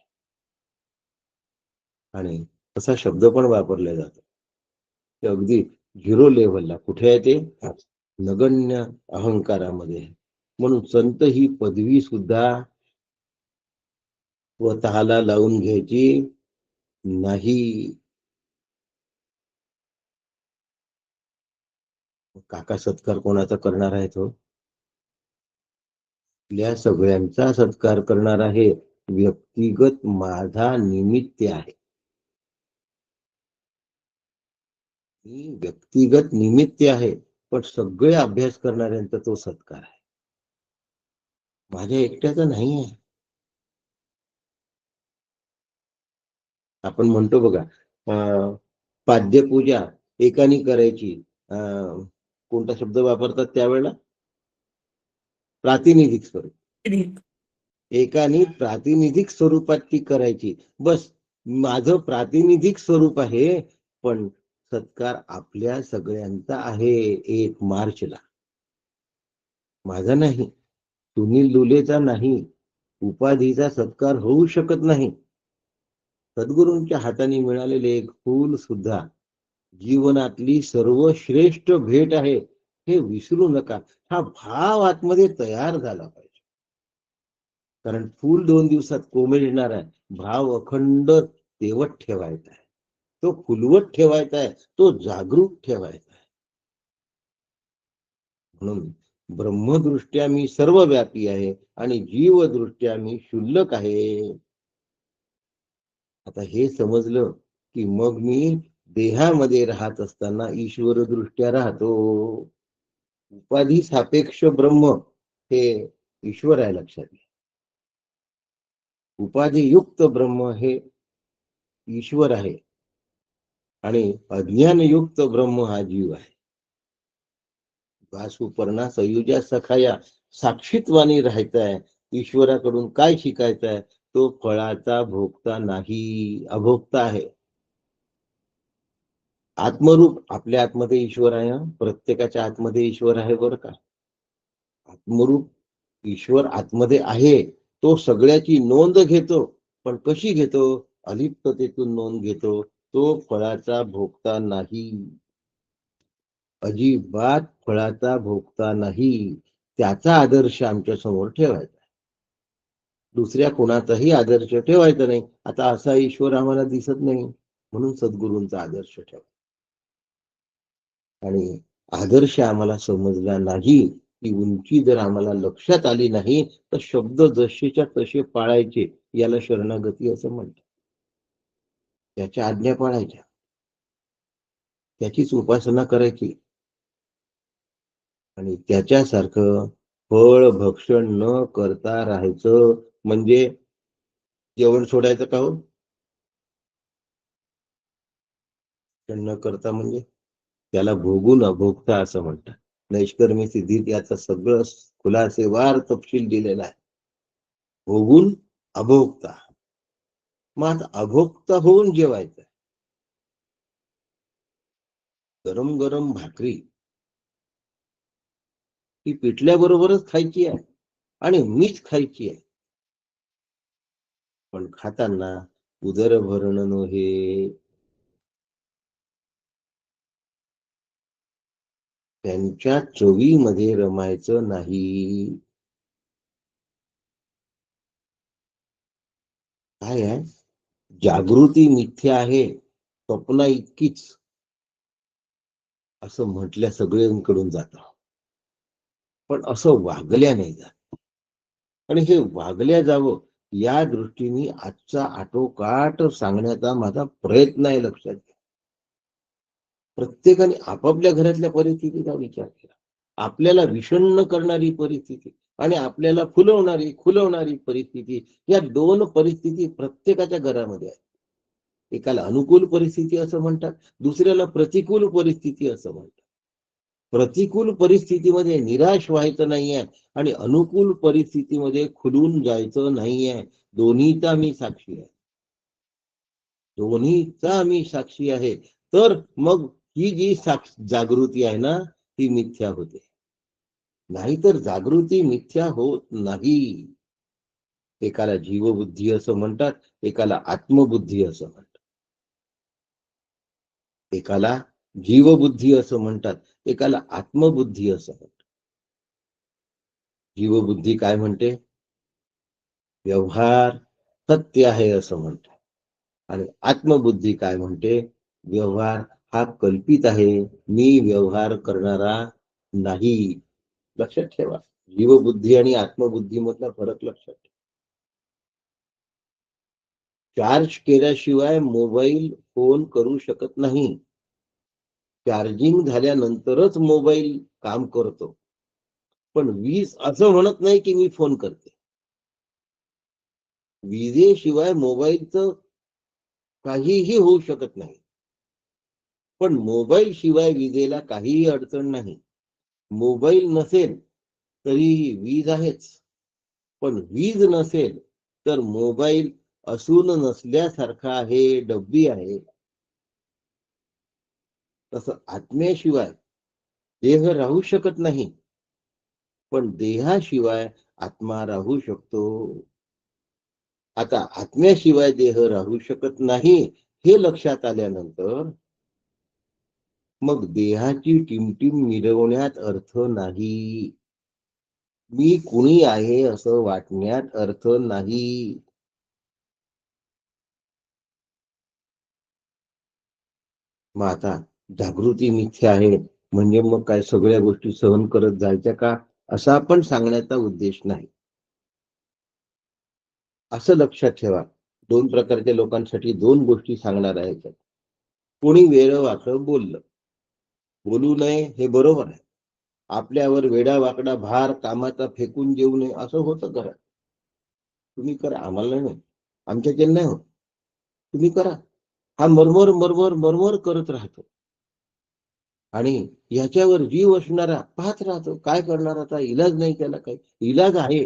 आणि असा शब्द पण वापरला जातो ते अगदी 0 लेव्हलला. कुठे आहे ते? नगण्य अहंकारामध्ये. म्हणून संत ही पदवी सुद्धा स्वतःला लावून घ्यायची नाही. काका सत्कार कोणाचा करणार आहे? तो आपल्या सगळ्यांचा सत्कार करणार आहे. व्यक्तिगत माझा निमित्त आहे. मी व्यक्तिगत निमित्त आहे पण सगळे अभ्यास करणाऱ्यांचा तो सत्कार आहे, माझ्या एकट्याचा नाही आहे. आपण म्हणतो बघा पाद्यपूजा एकाने करायची. कोणता शब्द वापरतात त्यावेळेला? प्रातिनिधिक स्वरूप. एकाने प्रातिनिधिक स्वरूपात ती करायची. बस माझं प्रातिनिधिक स्वरूप आहे पण सत्कार आपल्या सगळ्यांचा आहे. 1 मार्चला माझा नाही, सुनील दुलेचा नाही, उपाधीचा सत्कार होऊ शकत नाही. सद्गुरूंच्या हाताने मिळालेले एक फूल सुद्धा जीवनातली सर्वश्रेष्ठ भेट आहे हे विसरू नका. हा भाव आतमध्ये तयार झाला पाहिजे. कारण फूल 2 दिवसात कोमेजणार आहे, भाव अखंड तेवत ठेवायचा आहे, तो फुलवत ठेवायचा आहे, तो जागरूक ठेवायचा आहे. म्हणून ब्रह्मदृष्ट्या मी सर्वव्यापी आहे आणि जीवदृष्ट्या मी क्षुल्लक आहे. आता हे समजलं की मग मी देहामध्ये राहत असताना ईश्वर दृष्ट्या राहतो. उपाधी सापेक्ष ब्रह्म हे ईश्वर आहे, लक्षात घ्या. उपाधियुक्त ब्रह्म हे ईश्वर आहे आणि अज्ञानयुक्त ब्रह्म हा जीव आहे. सुपर्णा सयुजा सखाया साक्षीत्वानी राहायचंय. ईश्वराकडून काय शिकायचंय? तो फळाचा भोगता नाही, अभोक्ता आहे. आत्मरूप आपल्या आतमध्ये ईश्वर आहे. प्रत्येकाच्या आतमध्ये ईश्वर आहे बरं का. आत्मरूप ईश्वर आतमध्ये आहे. तो सगळ्याची नोंद घेतो, पण कशी घेतो? अलिप्ततेतून नोंद घेतो. तो फळाचा भोगता नाही, अजिबात फळाचा भोगता नाही. त्याचा आदर्श आमच्या समोर ठेवायचा. दुसऱ्या कोणाचाही आदर्श ठेवायचा नाही. आता असा ईश्वर आम्हाला दिसत नाही, म्हणून सद्गुरूंचा आदर्श ठेवा. आणि आदर्श आम्हाला समजला नाही, ती उंची जर आम्हाला लक्षात आली नाही, तर शब्द जसेच्या तसे पाळायचे, याला शरणागती असं म्हणतात. त्याच्या आज्ञा पाळायच्या, त्याचीच उपासना करायची आणि त्याच्यासारखं फळ भक्षण न करता राहायचं. म्हणजे जेवण सोडायचं का हो? न करता म्हणजे त्याला भोगून अभोगता असं म्हणतात. नैष्कर्मी सिद्धीत याचा सगळं खुलासेवार तपशील दिलेला आहे. भोगून अभोगता. मग आता अभोक्ता होऊन जेवायचं. गरम गरम भाकरी ही पिठल्याबरोबरच खायची आहे आणि मीच खायची आहे. पण खाताना उदर भरण नव्हे, त्यांच्या चवीमध्ये रमायचं नाही. काय आहे? जागृती मिथ्या आहे, स्वप्ना इतकीच असं म्हटल्या सगळ्यांकडून जात, पण असं वागल्या नाही जात. आणि हे वागल्या जावं या दृष्टीने आजचा आटोकाट सांगण्याचा माझा प्रयत्न आहे. लक्षात घ्या. प्रत्येकाने आपापल्या घरातल्या परिस्थितीचा विचार केला. आपल्याला विषण्ण करणारी परिस्थिती आणि आपल्याला खुलवणारी परिस्थिती, या दोन परिस्थिती प्रत्येकाच्या घरामध्ये आहे. एकाला अनुकूल परिस्थिती असं म्हणतात, दुसऱ्याला प्रतिकूल परिस्थिती असं म्हणतात. प्रतिकूल परिस्थितीमध्ये निराश व्हायचं नाहीये आणि अनुकूल परिस्थितीमध्ये खुलून जायचं नाहीये. दोन्हीचा मी साक्षी आहे. दोन्हीचा मी साक्षी आहे. तर मग ही जी जागृती आहे ना, ती मिथ्या होते. नाहीतर जागृती मिथ्या होत नाही. एकाला जीवबुद्धी असं म्हणतात, एकाला आत्मबुद्धी असं म्हणतात. एकाला जीवबुद्धी असं म्हणतात, एकाला आत्मबुद्धी असं म्हणतात. जीवबुद्धी काय म्हणते? व्यवहार सत्य आहे असं म्हणतात. आणि आत्मबुद्धी काय म्हणते? व्यवहार हा कल्पित आहे, मी व्यवहार करणारा नाही. लक्षात ठेवा, जीवबुद्धी आणि आत्मबुद्धी मधला फरक लक्षात ठेवा. चार्ज केल्याशिवाय मोबाईल फोन करू शकत नाही. चार्जिंग झाल्यानंतरच मोबाईल काम करतो. पण वीज असं म्हणत नाही की मी फोन करते. विजेशिवाय मोबाईलचं काहीही होऊ शकत नाही. पण मोबाईल शिवाय विजेला काहीही अडचण नाही. मोबाईल नसेल तरीही वीज आहेच, पण वीज नसेल तर मोबाईल असून नसल्यासारखा आहे, डब्बी आहे. तसं आत्म्याशिवाय देह राहू शकत नाही, पण देहाशिवाय आत्मा राहू शकतो. आता आत्म्याशिवाय देह राहू शकत नाही हे लक्षात आल्यानंतर मग देहाची टिमटिम मिरवण्यात अर्थ नाही. मी कुणी आहे असं वाटण्यात अर्थ नाही. मग आता जागृती मिथ्या आहे म्हणजे मग काय सगळ्या गोष्टी सहन करत जायच्या का? असा पण सांगण्याचा उद्देश नाही. असं लक्षात ठेवा, दोन प्रकारच्या लोकांसाठी दोन गोष्टी सांगणार आहे. कोणी वेडं-वाकडं बोललं, बोलू नये हे बरोबर आहे. आपल्यावर वेडा-वाकडा भार कामाचा फेकून देऊ नये असं होतं करा. तुम्ही करा, आम्हाला नाही, आमच्याच्याने नाही होत. तुम्ही करा. हा मरमर मरमर मरमर करत राहतो आणि याच्यावर जीव असणारा पाहत राहतो. काय करणार आता, इलाज नाही त्याला, काही इलाज आहे,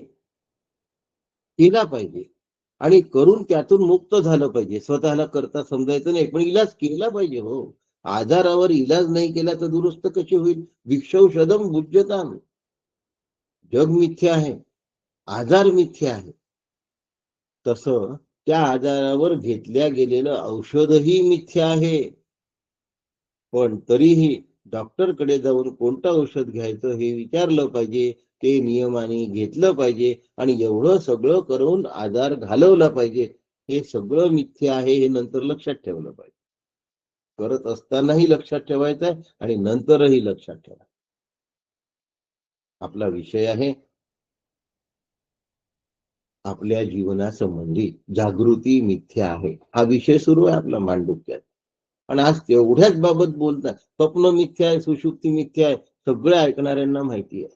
केला पाहिजे आणि करून त्यातून मुक्त झालं पाहिजे. स्वतःला करता समजायचं नाही, पण इलाज केला पाहिजे. हो, आजारावर इलाज नाही केला तर दुरुस्त कशी होईल? भिक्षौषधम भुज्यताम. जग मिथ्या आहे, आजार मिथ्या आहे. तसं त्या आजारावर घेतल्या गेलेलं औषधही मिथ्या आहे. पण तरीही डॉक्टरकडे जाऊन कोणतं औषध घ्यायचं हे विचारलं पाहिजे, ते नियमाने घेतलं पाहिजे आणि एवढं सगळं करून आजार घालवला पाहिजे. हे सगळं मिथ्या आहे, हे नंतर लक्षात ठेवलं पाहिजे. करत असतानाही लक्षात ठेवायचं आहे आणि नंतरही लक्षात ठेवा. आपला विषय आहे आपल्या जीवनासंबंधी जागृती मिथ्या आहे. हा विषय सुरू आहे आपला मांडुक्यात. आणि आज तेवढ्याच बाबत बोलतात. स्वप्न मिथ्या आहे, सुषुप्ती मिथ्या आहे, सगळ्या ऐकणाऱ्यांना माहिती आहे.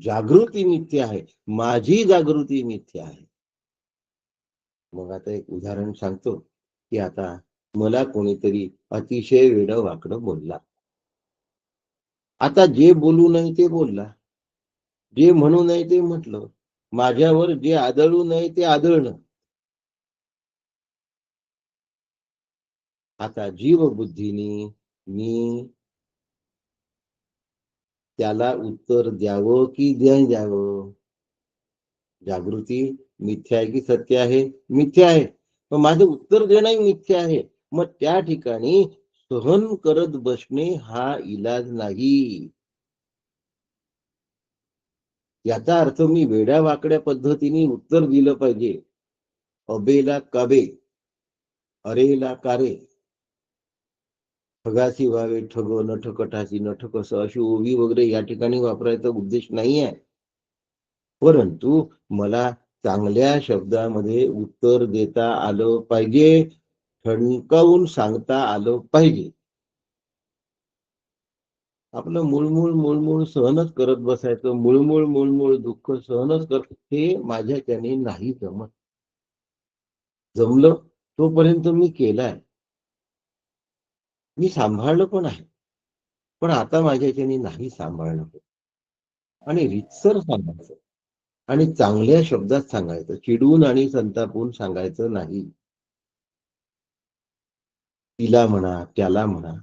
जागृती मिथ्या आहे, माझी जागृती मिथ्या आहे. मग आता एक उदाहरण सांगतो की आता मला कोणीतरी अतिशय वेडं वाकडं बोलला. आता जे बोलू नये ते बोलला, जे म्हणू नये ते म्हटलं, माझ्यावर जे आदळू नये ते आदळणं. आता जीवबुद्धीने मी त्याला उत्तर द्यावं की द्यावं? जागृती मिथ्या आहे की सत्य आहे? मिथ्या आहे. मग माझं उत्तर देणंही मिथ्या आहे. मग त्या ठिकाणी सहन करत बसणे हा इलाज नाही. याचा अर्थ मी वेड्या वाकड्या पद्धतीने उत्तर दिलं पाहिजे. अबेला काबे, अरेला कारे, ठगासी व्हावे ठग, नठ कटासी नठ कस, अशी ओवी वगैरे या ठिकाणी वापरायचा उद्देश नाही आहे. परंतु मला चांगल्या शब्दामध्ये उत्तर देता आलं पाहिजे, ठणकावून सांगता आलं पाहिजे. आपलं मुळमुळ मुळमुळ सहनच करत बसायचं, मुळमुळ मुळमुळ दुःख सहनच करत, हे माझ्याच्याने नाही जमत. जमलं तोपर्यंत मी केलाय, मी सांभाळलं पण आहे, पण आता माझ्याच्याने नाही सांभाळणं होत. आणि रीतसर सांगायचं आणि चांगल्या शब्दात सांगायचं, चिडून आणि संतापून सांगायचं नाही. तिला म्हणा, त्याला म्हणा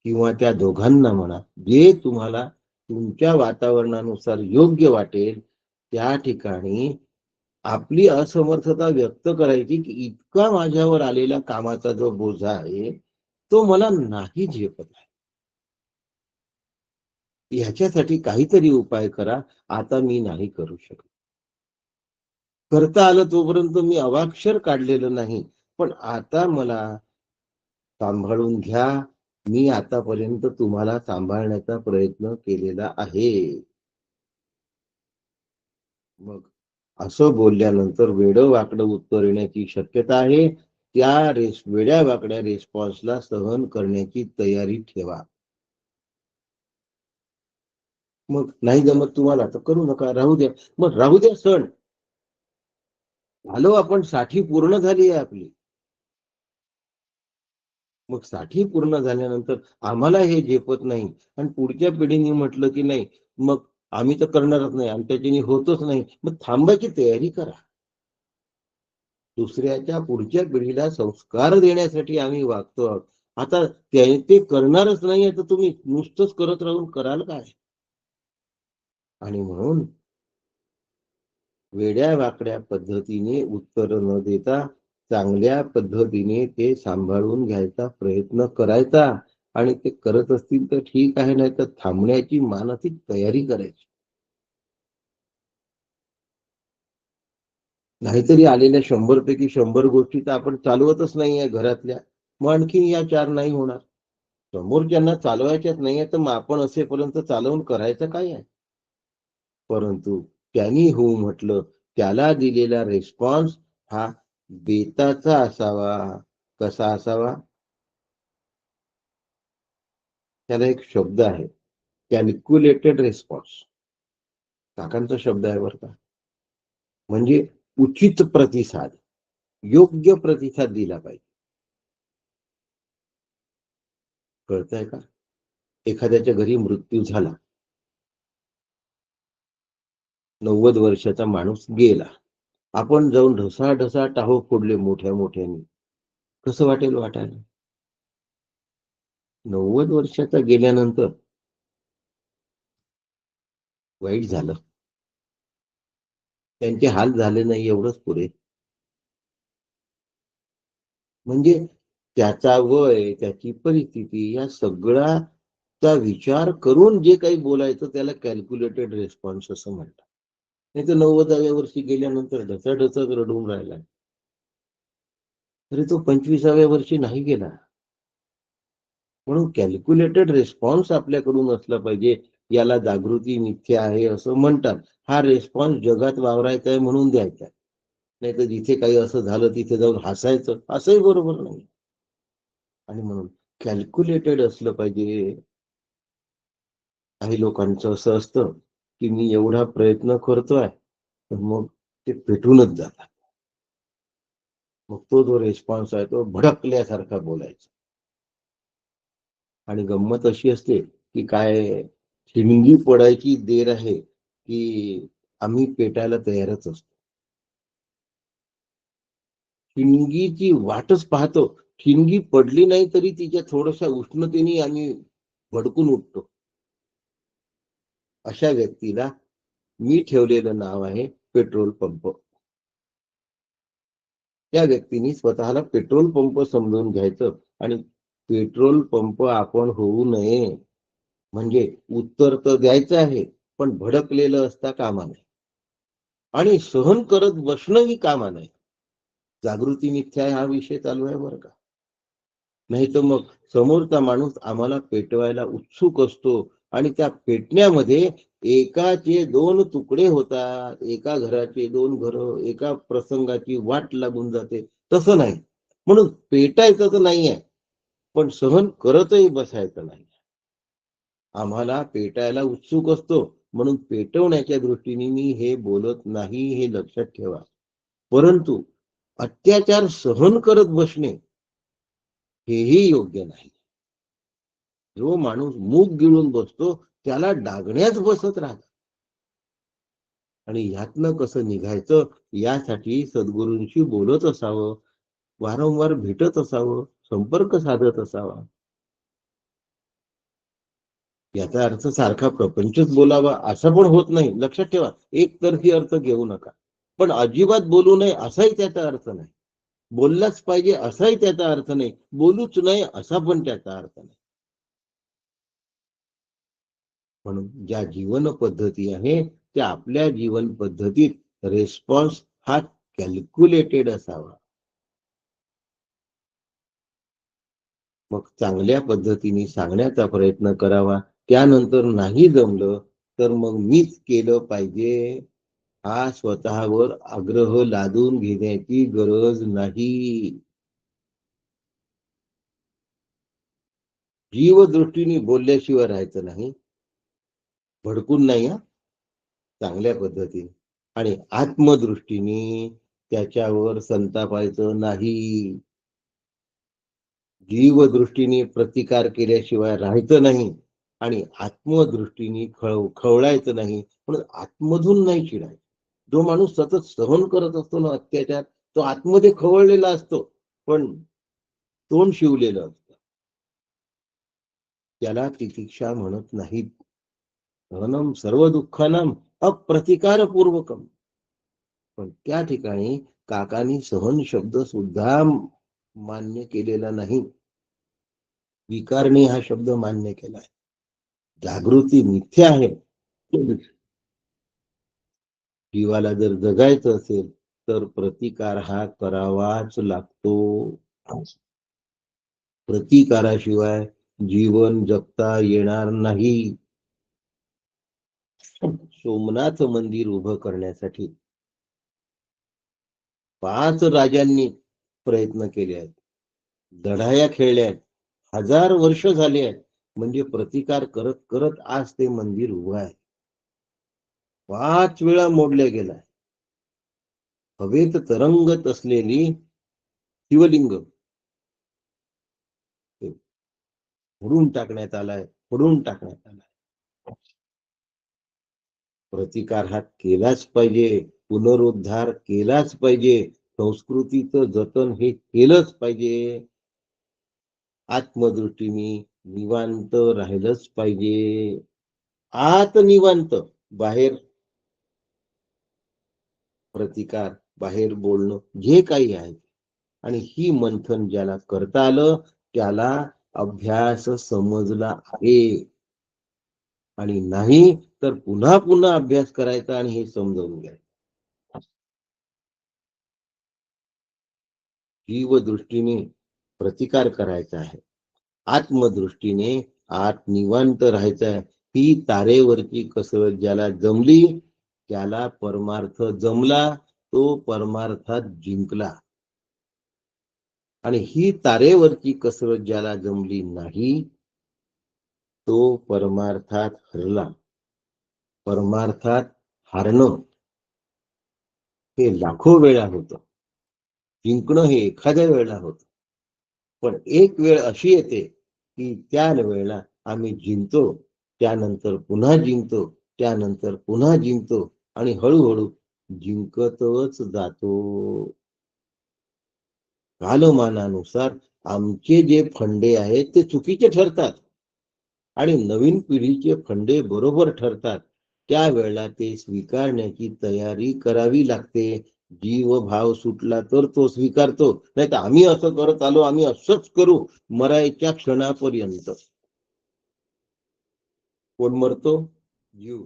किंवा त्या दोघांना म्हणा, जे तुम्हाला तुमच्या वातावरणानुसार योग्य वाटेल त्या ठिकाणी आपली असमर्थता व्यक्त करायची की इतका माझ्यावर आलेला कामाचा जो बोजा आहे तो मला नाही झेपत आहे. ह्याच्यासाठी काहीतरी उपाय करा. आता मी नाही करू शकत. करता आलं तोपर्यंत मी अवाक्षर काढलेलं नाही, पण आता मला सांभाळून घ्या. मी आतापर्यंत तुम्हाला सांभाळण्याचा प्रयत्न केलेला आहे. मग असं बोलल्यानंतर वेडं वाकडं उत्तर येण्याची शक्यता आहे. त्या वेड्या वाकड्या रिस्पॉन्सला सहन करण्याची तयारी ठेवा. मग नाही जमत तुम्हाला तर करू नका, राहू द्या. मग राहू द्या सण. आलो आपण, साठी पूर्ण झाली आहे आपली. मग साठी पूर्ण झाल्यानंतर आम्हाला हे झेपत नाही आणि पुढच्या पिढीने म्हटलं की नाही, मग आम्ही तर करणारच नाही, आमच्याच्याने होतच नाही, मग थांबायची तयारी करा. दुसऱ्याच्या पुढच्या पिढीला संस्कार देण्यासाठी आम्ही वागतो आहोत. आता ते करणारच नाही तर तुम्ही नुसतंच करत राहून कराल काय? आणि म्हणून वेड्या वाकड्या पद्धतीने उत्तर न देता चांगल्या पद्धतीने ते सांभाळून घ्यायचा प्रयत्न करायचा. आणि ते करत असतील तर ठीक आहे, नाही तर थांबण्याची मानसिक तयारी करायची. नाहीतरी आलेल्या 100 पैकी 100 गोष्टी तर आपण चालवतच नाहीये घरातल्या. मग आणखी या 4 नाही होणार. समोरच्यांना चालवायच्याच नाहीये तर मग आपण असेपर्यंत चालवून करायचं काय आहे? परंतु त्यांनी हो म्हटलं, त्याला दिलेला रिस्पॉन्स हा बेताचा असावा. कसा असावा? त्याला एक शब्द आहे, कॅल्क्युलेटेड रिस्पॉन्स. काकांचा शब्द आहे बरं का. म्हणजे उचित प्रतिसाद, योग्य प्रतिसाद दिला पाहिजे. कळतंय का? एखाद्याच्या घरी मृत्यू झाला, 90 वर्षाचा माणूस गेला, आपण जाऊन ढसाढसा टाहो फोडले मोठ्या मोठ्याने, कसं वाटेल? वाटायला 90 वर्षाचा गेल्यानंतर वाईट झालं, त्यांचे हाल झाले नाही एवढंच पुरे. म्हणजे त्याचा वय, त्याची परिस्थिती, या सगळ्याचा विचार करून जे काही बोलायचं त्याला कॅल्क्युलेटेड रिस्पॉन्स असं म्हणतात. नाही तर 90व्या वर्षी गेल्यानंतर ढसाढसच रडून राहिला, तरी तो 25व्या वर्षी नाही गेला. म्हणून कॅल्क्युलेटेड रिस्पॉन्स आपल्याकडून असला पाहिजे. याला जागृती मिथ्या आहे असं म्हणतात. हा रिस्पॉन्स जगात वावरायचा आहे म्हणून द्यायचा, नाही तर जिथे काही असं झालं तिथे जाऊन हसायचं, असंही बरोबर नाही. आणि म्हणून कॅल्क्युलेटेड असलं पाहिजे. काही लोकांचं असं असतं की मी एवढा प्रयत्न करतोय, तर मग ते पेटूनच जातात. मग तो जो रिस्पॉन्स आहे तो भडकल्यासारखा बोलायचा. आणि गंमत अशी असते की काय, ठिणगी पडायची देर आहे की आम्ही पेटायला तयारच असतो. ठिणगीची वाटच पाहतो. ठिणगी पडली नाही तरी तिच्या थोड्याशा उष्णतेने आम्ही भडकून उठतो. अशा व्यक्तीला मी ठेवलेलं नाव आहे पेट्रोल पंप. त्या व्यक्तीने स्वतःला पेट्रोल पंप समजून घ्यायचं आणि पेट्रोल पंप आपण होऊ नये. म्हणजे उत्तर तर द्यायचं आहे, पण भडकलेलं असता कामा नये आणि सहन करत बसणंही कामा नये. जागृती मिथ्या हा विषय चालू आहे बरं का. नाही तर मग समोरचा माणूस आम्हाला पेटवायला उत्सुक असतो आणि त्या पेटण्यामध्ये एकाचे 2 तुकडे होतात, एका घराचे 2 घरं, एका प्रसंगाची वाट लागून जाते. तसं नाही. म्हणून पेटायचं तर नाहीये, पण सहन करतही बसायचं नाही. आम्हाला पेटायला उत्सुक असतो, म्हणून पेटवण्याच्या दृष्टीने मी हे बोलत नाही, हे लक्षात ठेवा. परंतु अत्याचार सहन करत बसणे हेही योग्य नाही. जो माणूस मूग गिळून बसतो त्याला डागण्याच बसत राहतात. आणि ह्यातनं कसं निघायचं यासाठी सद्गुरूंशी बोलत असावं, वारंवार भेटत असावं, संपर्क साधत असावा. याचा अर्थ सारखा प्रपंचच बोलावा असा पण होत नाही. लक्षात ठेवा, एकतर्फी अर्थ घेऊ नका. पण अजिबात बोलू नये असाही त्याचा अर्थ नाही. बोललाच पाहिजे असाही त्याचा अर्थ नाही. बोलूच नये असा पण त्याचा अर्थ नाही. म्हणून ज्या जीवन पद्धती आहे त्या आपल्या जीवन पद्धतीत रिस्पॉन्स हा कॅल्क्युलेटेड असावा. मग चांगल्या पद्धतीने सांगण्याचा प्रयत्न करावा. त्यानंतर नाही जमलं तर मग मीच केलं पाहिजे हा स्वतःवर आग्रह लादून घेण्याची गरज नाही. जीवदृष्टीने बोलल्याशिवाय राहायचं नाही, भडकून नाही, हा चांगल्या पद्धतीने. आणि आत्मदृष्टीने त्याच्यावर संतापायचं नाही. जीवदृष्टीने प्रतिकार केल्याशिवाय राहायचं नाही आणि आत्मदृष्टीने खवळायचं नाही, पण आतमधून नाही चिडायचं. जो माणूस सतत सहन करत असतो ना अत्याचार, तो आतमध्ये खवळलेला असतो पण तोंड शिवलेलं असतं. त्याला तितिक्षा म्हणत नाहीत. सहनम सर्व दुःखानाम अप्रतिकारपूर्वकम. पण त्या ठिकाणी काकांनी सहन शब्द सुद्धा मान्य केलेला नाही, विकारणी हा शब्द मान्य केलाय. जागृती मिथ्या आहे. जीवाला जर जगायचं असेल तर प्रतिकार हा करावाच लागतो. प्रतिकाराशिवाय जीवन जगता येणार नाही. सोमनाथ मंदिर उभं करण्यासाठी 5 राजांनी प्रयत्न केले आहेत, लढाया खेळल्या आहेत, 1000 वर्ष झाले आहेत. म्हणजे प्रतिकार करत करत आज ते मंदिर उभं आहे. 5 वेळा मोडल्या गेलाय. हवेत तरंगत असलेली शिवलिंग फोडून टाकण्यात आलाय, फोडून टाकण्यात आलाय. प्रतिकार हा केलाच पाहिजे, पुनरुद्धार केलाच पाहिजे, संस्कृतीचं जतन हे केलंच पाहिजे. आत्मदृष्टीने निवांत राहिलंच पाहिजे. आत निवांत, बाहेर प्रतिकार, बाहेर बोलणं जे काही आहे. आणि ही मंथन ज्याला करता आलं त्याला अभ्यास समजला आहे. आणि नाही तर पुन्हा पुन्हा अभ्यास करायचा आणि हे समजावून घ्यायचं. जीवदृष्टीने प्रतिकार करायचा आहे, आत्मदृष्टीने आत निवांत राहायचं आहे. ही तारेवरची कसरत ज्याला जमली त्याला परमार्थ जमला, तो परमार्थात जिंकला. आणि ही तारेवरची कसरत ज्याला जमली नाही तो परमार्थात हरला. परमार्थात हारणं हे लाखो वेळा होतं, जिंकणं हे एखाद्या वेळेला होतं. पण एक वेळ अशी येते की त्या वेळेला आम्ही जिंकतो, त्यानंतर पुन्हा जिंकतो, त्यानंतर पुन्हा जिंकतो आणि हळूहळू जिंकतच जातो. कालमानानुसार आमचे जे फंडे आहेत ते चुकीचे ठरतात आणि नवीन पिढीचे फंडे बरोबर ठरतात. त्यावेळेला ते स्वीकारण्याची तयारी करावी लागते. जीवभाव सुटला तर तो स्वीकारतो, नाही तर आम्ही असं करत आलो, आम्ही असंच करू मरायच्या क्षणापर्यंत. कोण मरतो? जीव.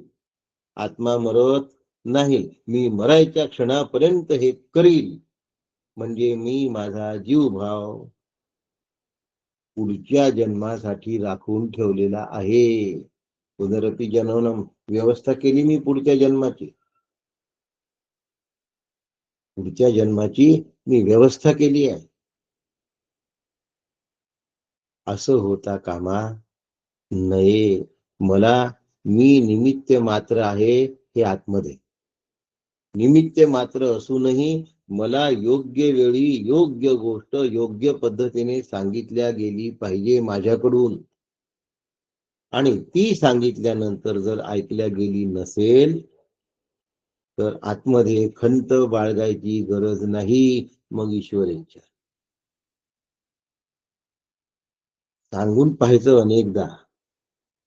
आत्मा मरत नाही. मी मरायच्या क्षणापर्यंत हे करील, म्हणजे मी माझा जीवभाव पुढच्या जन्मासाठी राखून ठेवलेला आहे. पुनरपि जननम, व्यवस्था केली मी पुढच्या जन्माची. पुढच्या जन्माची मी व्यवस्था केली आहे. असं होता कामा नये. मला मी निमित्त मात्र आहे हे आतमध्ये. निमित्त मात्र असूनही मला योग्य वेळी योग्य गोष्ट योग्य पद्धतीने सांगितल्या गेली पाहिजे माझ्याकडून. आणि ती सांगितल्यानंतर जर ऐकल्या गेली नसेल तर आतमध्ये खंत बाळगायची गरज नाही. मग ईश्वर इच्छा सांगून पाहायचं अनेकदा.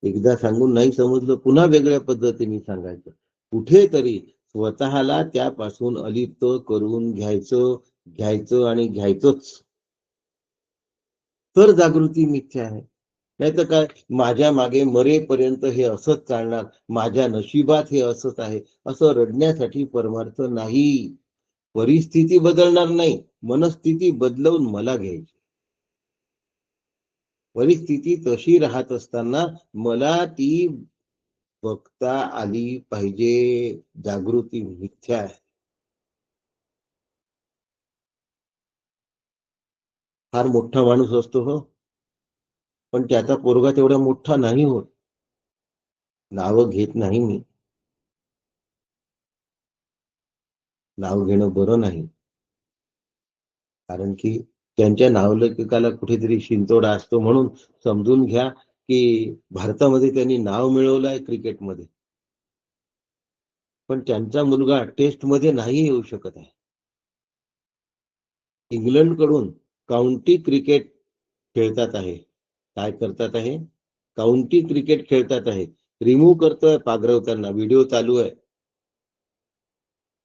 एकदा सांगून नाही समजलं पुन्हा वेगळ्या पद्धतीने सांगायचं. कुठेतरी स्वतःला त्यापासून अलिप्त करून घ्यायचं आणि घ्यायचंच. तर जागृती मिथ्या आहे. नाही तर काय, माझ्या मागे मरेपर्यंत हे असंच चालणार, माझ्या नशिबात हे असंच आहे, असं रडण्यासाठी परमार्थ नाही. परिस्थिती बदलणार नाही, मनस्थिती बदलवून मला घ्यायची. परिस्थिती तशी राहत असताना मला ती बघता आली पाहिजे. जागृती मिथ्या आहे. फार मोठा माणूस असतो हो, पण त्याचा पोरगा तेवढा मोठा नाही होत. नाव घेत नाही मी, नाव घेणं बरं नाही. कारण की त्यांच्या नावलौकिकाला कुठेतरी शिंतोडा असतो. म्हणून समजून घ्या की भारतामध्ये त्यांनी नाव मिळवलं आहे क्रिकेटमध्ये, पण त्यांचा मुलगा टेस्ट मध्ये नाही येऊ शकत आहे. इंग्लंड कडून काउंटी क्रिकेट खेळतात आहे. काय करतात आहे? काउंटी क्रिकेट खेळतात आहे. रिमूव्ह करतोय पागरवताना, व्हिडिओ चालू आहे.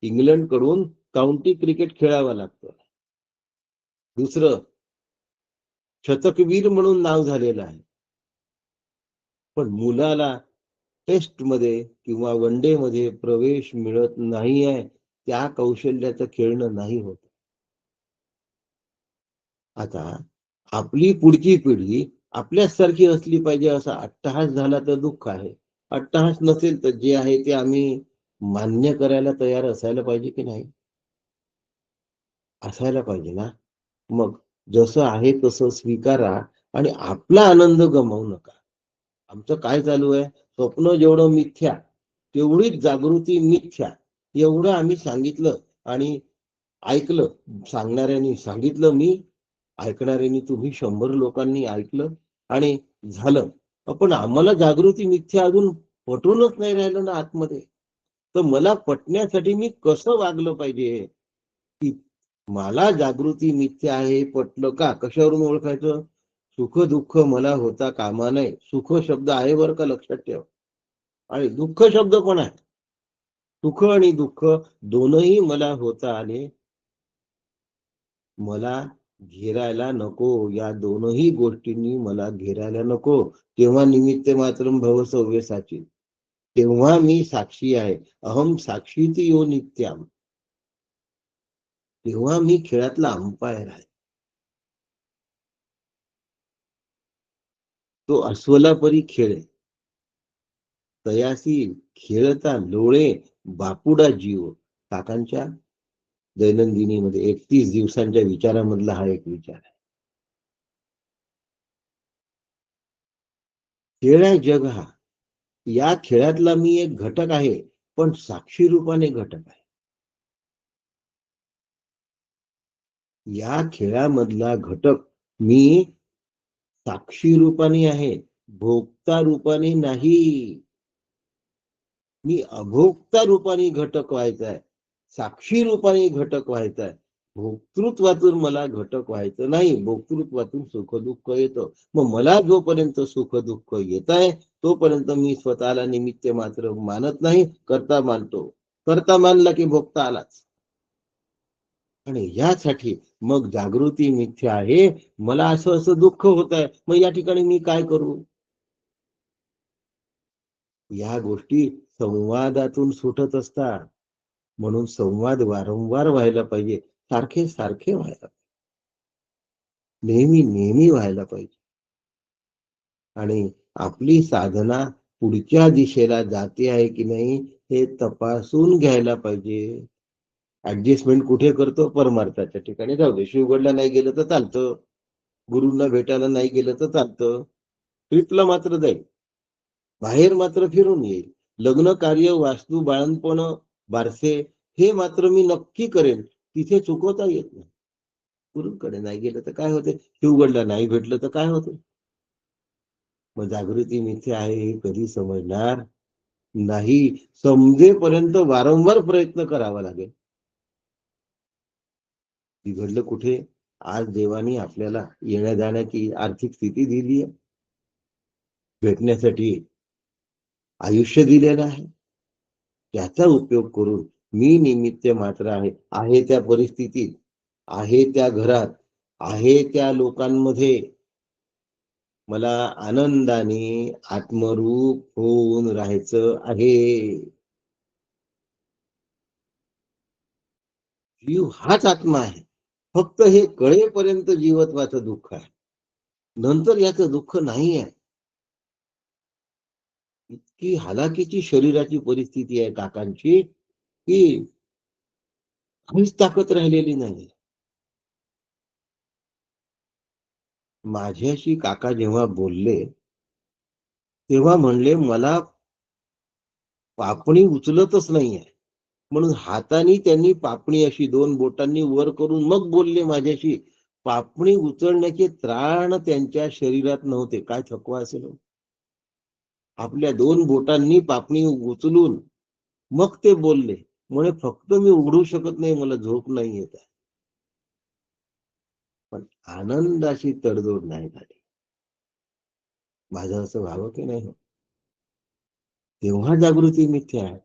इंग्लंड कडून काउंटी क्रिकेट खेळावं लागतं. दुसरं, शतकवीर म्हणून नाव झालेलं आहे. पण मुलाला टेस्ट मध्ये किंवा वन डे मध्ये प्रवेश मिळत नाही आहे. त्या कौशल्याचं खेळणं नाही होत. आता आपली पुढची पिढी आपल्याच सारखी असली पाहिजे असा अट्टहास झाला तर दुःख आहे. अट्टहास नसेल तर जे आहे ते आम्ही मान्य करायला तयार असायला पाहिजे की नाही? असायला पाहिजे ना. मग जसं आहे तसं स्वीकारा आणि आपला आनंद गमावू नका. आमचं काय चालू आहे, स्वप्न जेवढं मिथ्या तेवढीच जागृती मिथ्या, एवढं आम्ही सांगितलं आणि ऐकलं. सांगणाऱ्यांनी सांगितलं मी, ऐकणाऱ्यांनी तुम्ही 100 लोकांनी ऐकलं आणि झालं. पण आम्हाला जागृती मिथ्या अजून पटूनच नाही राहिलं ना आतमध्ये. तर मला पटण्यासाठी मी कसं वागलं पाहिजे? की मला जागृती मिथ्या आहे हे पटलं का? कशावरून ओळखायचं? सुख दुःख मला होता कामा नये. सुख शब्द आहे बरं का, लक्षात ठेवा. आणि दुःख शब्द पण आहे. सुख आणि दुःख दोनही मला होता आले. मला घेरायला नको. या दोनही गोष्टींनी मला घेरायला नको. तेव्हा निमित्त मात्रम भव सव्यसाची. तेव्हा मी साक्षी आहे. अहम साक्षीती यो नित्याम. तेव्हा मी खेळातला अंपायर आहे. तो अस्वला परी खेळ. तयासी खेळता लोळे बापुडा जीव. काकांच्या दैनंदिनीमध्ये 31 दिवसांच्या विचारामधला हा एक विचार आहे. खेळ आहे जग हा. या खेळातला मी एक घटक आहे, पण साक्षी रूपाने घटक आहे. या खेळामधला घटक मी साक्षी रूपाने आहे, भोक्ता रूपाने नाही. मी अभोक्ता रूपाने घटक व्हायचा आहे, साक्षी रूपाने घटक व्हायचा आहे. भोक्तृत्वातून मला घटक व्हायचं नाही. भोक्तृत्वातून सुख दुःख येतं. मग मला जोपर्यंत सुख दुःख येत आहे तोपर्यंत मी स्वतःला निमित्त मात्र मानत नाही, करता मानतो. करता मानला की भोगता आलाच. आणि यासाठी मग जागृती मिथ्या आहे. मला असं असं दुःख होत आहे, मग या ठिकाणी मी काय करू? या गोष्टी संवादातून सुटत असतात. म्हणून संवाद वारंवार व्हायला पाहिजे. सारखे सारखे व्हायला पाहिजे. नेहमी नेहमी व्हायला पाहिजे. आणि आपली साधना पुढच्या दिशेला जाते आहे की नाही हे तपासून घ्यायला पाहिजे. ऍडजस्टमेंट कुठे करतो? परमार्थाच्या ठिकाणी. जाऊ दे, शिवगडला नाही गेलं तर चालतं, गुरूंना भेटायला नाही गेलं तर चालतं, ट्रिपला मात्र जाईल, बाहेर मात्र फिरून येईल. लग्न कार्य वास्तू बाळणपण बारसे हे मात्र मी नक्की करेन. तिथे चुकवता येत नाही. गुरूंकडे नाही गेलं तर काय होते? शिवगडला नाही भेटलं तर काय होते? मग जागृती मिथ्या आहे हे कधी समजणार नाही. समजेपर्यंत वारंवार प्रयत्न करावा लागेल. बिघडलं कुठे? आज देवानी आपल्याला येण्या जाण्याची आर्थिक स्थिती दिली आहे, भेटण्यासाठी आयुष्य दिलेलं आहे. त्याचा उपयोग करून मी निमित्त मात्र आहे त्या परिस्थितीत, आहे त्या घरात, आहे त्या लोकांमध्ये मला आनंदाने आत्मरूप होऊन राहायचं आहे. जीव हाच आत्मा आहे. फक्त हे कळेपर्यंत जीवत्वाचं दुःख आहे, नंतर याचं दुःख नाही आहे. इतकी हालाकीची शरीराची परिस्थिती आहे काकांची की काहीच ताकद राहिलेली नाही. माझ्याशी काका जेव्हा बोलले तेव्हा म्हणले मला पापणी उचलतच नाहीये. म्हणून हाताने त्यांनी पापणी अशी 2 बोटांनी वर करून मग बोलले माझ्याशी. पापणी उचलण्याचे त्राण त्यांच्या शरीरात नव्हते. काय थकवा असेल हो? आपल्या 2 बोटांनी पापणी उचलून मग ते बोलले. म्हणे फक्त मी उघडू शकत नाही, मला झोप नाही येत आहे. पण आनंदाची तडजोड नाही झाली. माझं असं व्हावं की नाही? तेव्हा जागृती मिथ्या आहे.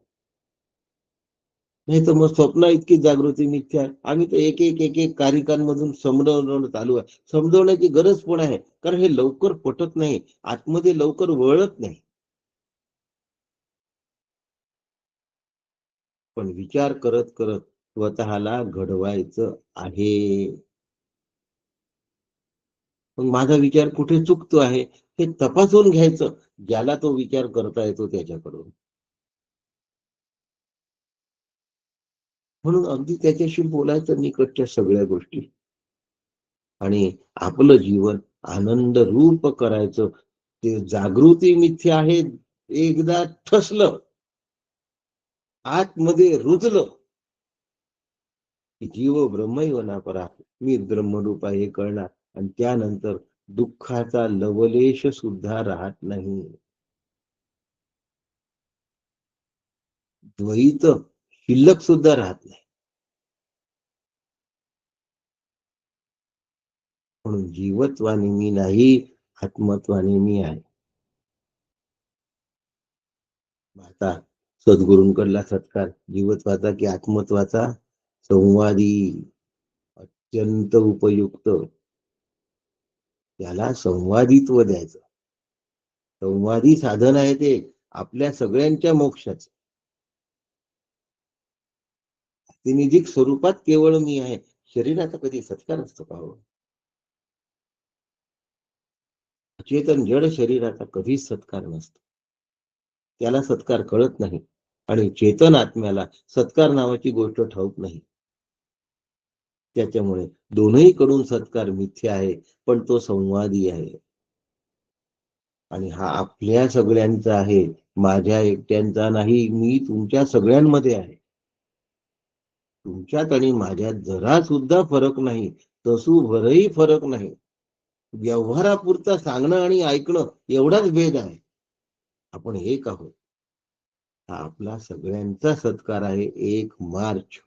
नाही तर मग स्वप्न इतकी जागृती मिथ्या आहे. आम्ही तर एक एक एक एक कारिकांमधून समजवणं चालू आहे. समजवण्याची गरज पण आहे, कारण हे लवकर पटत नाही, आतमध्ये लवकर वळत नाही. पण विचार करत करत स्वतःला घडवायचं आहे. मग माझा विचार कुठे चुकतो आहे हे तपासून घ्यायचं. ज्याला तो विचार करता येतो त्याच्याकडून. म्हणून अगदी त्याच्याशी बोलायचं निकटच्या सगळ्या गोष्टी, आणि आपलं जीवन आनंद रूप करायचं. ते जागृती मिथ्या आहे एकदा ठसलं, आतमध्ये रुजलं की जीव ब्रह्मैव नापरा, मी ब्रह्मरूप आहे हे कळणार, आणि त्यानंतर दुःखाचा लवलेश सुद्धा राहत नाही. द्वैत शिल्लक सुद्धा राहत नाही. म्हणून जीवत्वाने मी नाही, आत्मत्वाने मी आहे. आता सद्गुरूंकडला सत्कार जीवत्वाचा की आत्मत्वाचा? संवादी, अत्यंत उपयुक्त. त्याला संवादित्व द्यायचं. संवादी साधन आहे ते आपल्या सगळ्यांच्या मोक्षाचं. प्रातिनिधिक स्वरूपात केवळ मी आहे. शरीराचा कधी सत्कार असतो का हो? चेतन जड शरीराचा कधीच सत्कार नसतो. त्याला सत्कार कळत नाही, आणि चेतन आत्म्याला सत्कार नावाची गोष्ट ठाऊक नाही. त्याच्यामुळे दोनही कडून सत्कार मिथ्या आहे, पण तो संवादी आहे. आणि हा आपल्या सगळ्यांचा आहे, माझ्या एकट्यांचा नाही. मी तुमच्या सगळ्यांमध्ये आहे. तुमच्यात आणि माझ्यात जरा सुद्धा फरक नाही, तसूभरही फरक नाही. व्यवहारापुरता सांगणं आणि ऐकणं एवढाच भेद आहे. आपण एक आहोत. हा आपला सगळ्यांचा सत्कार आहे. 1 मार्च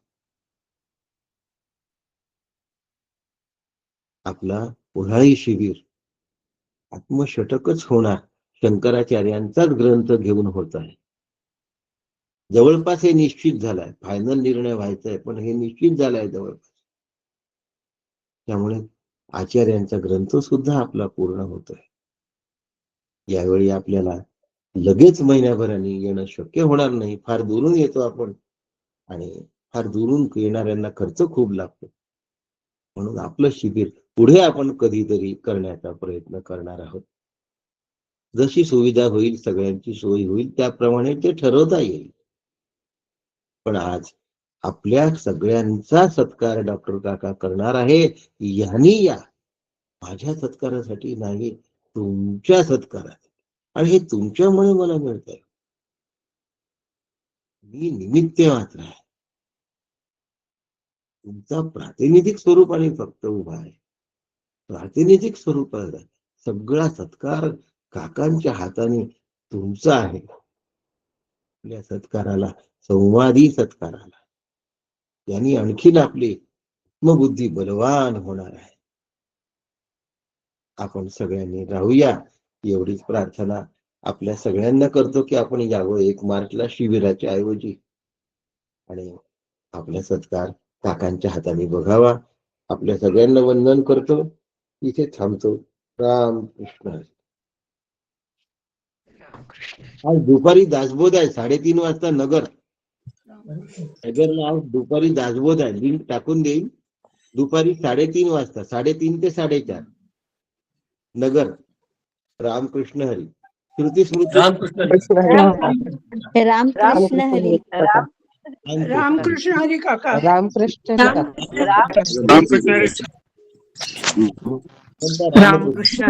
आपला उन्हाळी शिबिर आत्मषटकच होणार. शंकराचार्यांचाच ग्रंथ घेऊन होत आहे. जवळपास हे निश्चित झालंय. फायनल निर्णय व्हायचा आहे, पण हे निश्चित झालंय जवळपास. त्यामुळे आचार्यांचा ग्रंथ सुद्धा आपला पूर्ण होतोय. यावेळी आपल्याला लगेच महिन्याभराने येणं शक्य होणार नाही. फार दुरून येतो आपण, आणि फार दुरून येणाऱ्यांना खर्च खूप लागतो. म्हणून आपलं शिबिर पुढे आपण कधीतरी करण्याचा प्रयत्न करणार आहोत. जशी सुविधा होईल, सगळ्यांची सोय होईल, त्याप्रमाणे ते ठरवता येईल. पण आज आपल्या सगळ्यांचा सत्कार डॉक्टर काका करणार आहे. यांनी या माझ्या सत्कारासाठी नाही, तुमच्या सत्कारासाठी. आणि हे तुमच्यामुळे मला मिळतंय. मी निमित्त मात्र आहे. तुमचा प्रातिनिधिक स्वरूपाने फक्त उभा आहे. प्रातिनिधिक स्वरूपात सगळा सत्कार काकांच्या हाताने तुमचा आहे. आपल्या सत्काराला, संवादी सत्काराला, यांनी आणखीन आपली आत्मबुद्धी बलवान होणार आहे. आपण सगळ्यांनी राहूया, एवढीच प्रार्थना आपल्या सगळ्यांना करतो की आपण यावं 1 मार्चला शिबिराच्या ऐवजी, आणि आपला सत्कार काकांच्या हाताने बघावा. आपल्या सगळ्यांना वंदन करतो. इथे थांबतो. राम कृष्ण हरी. आज दुपारी दासबोध आहे 3:30 वाजता नगरला. आज दुपारी दासबोध आहे. लिंक टाकून देईल. दुपारी 3:30 वाजता, 3:30 ते 4:30 नगर. रामकृष्ण हरी. श्रुती स्मृती. रामकृष्ण हरी. रामकृष्ण हरी काका. रामकृष्ण रामकृष्ण हरी. रामकृष्ण.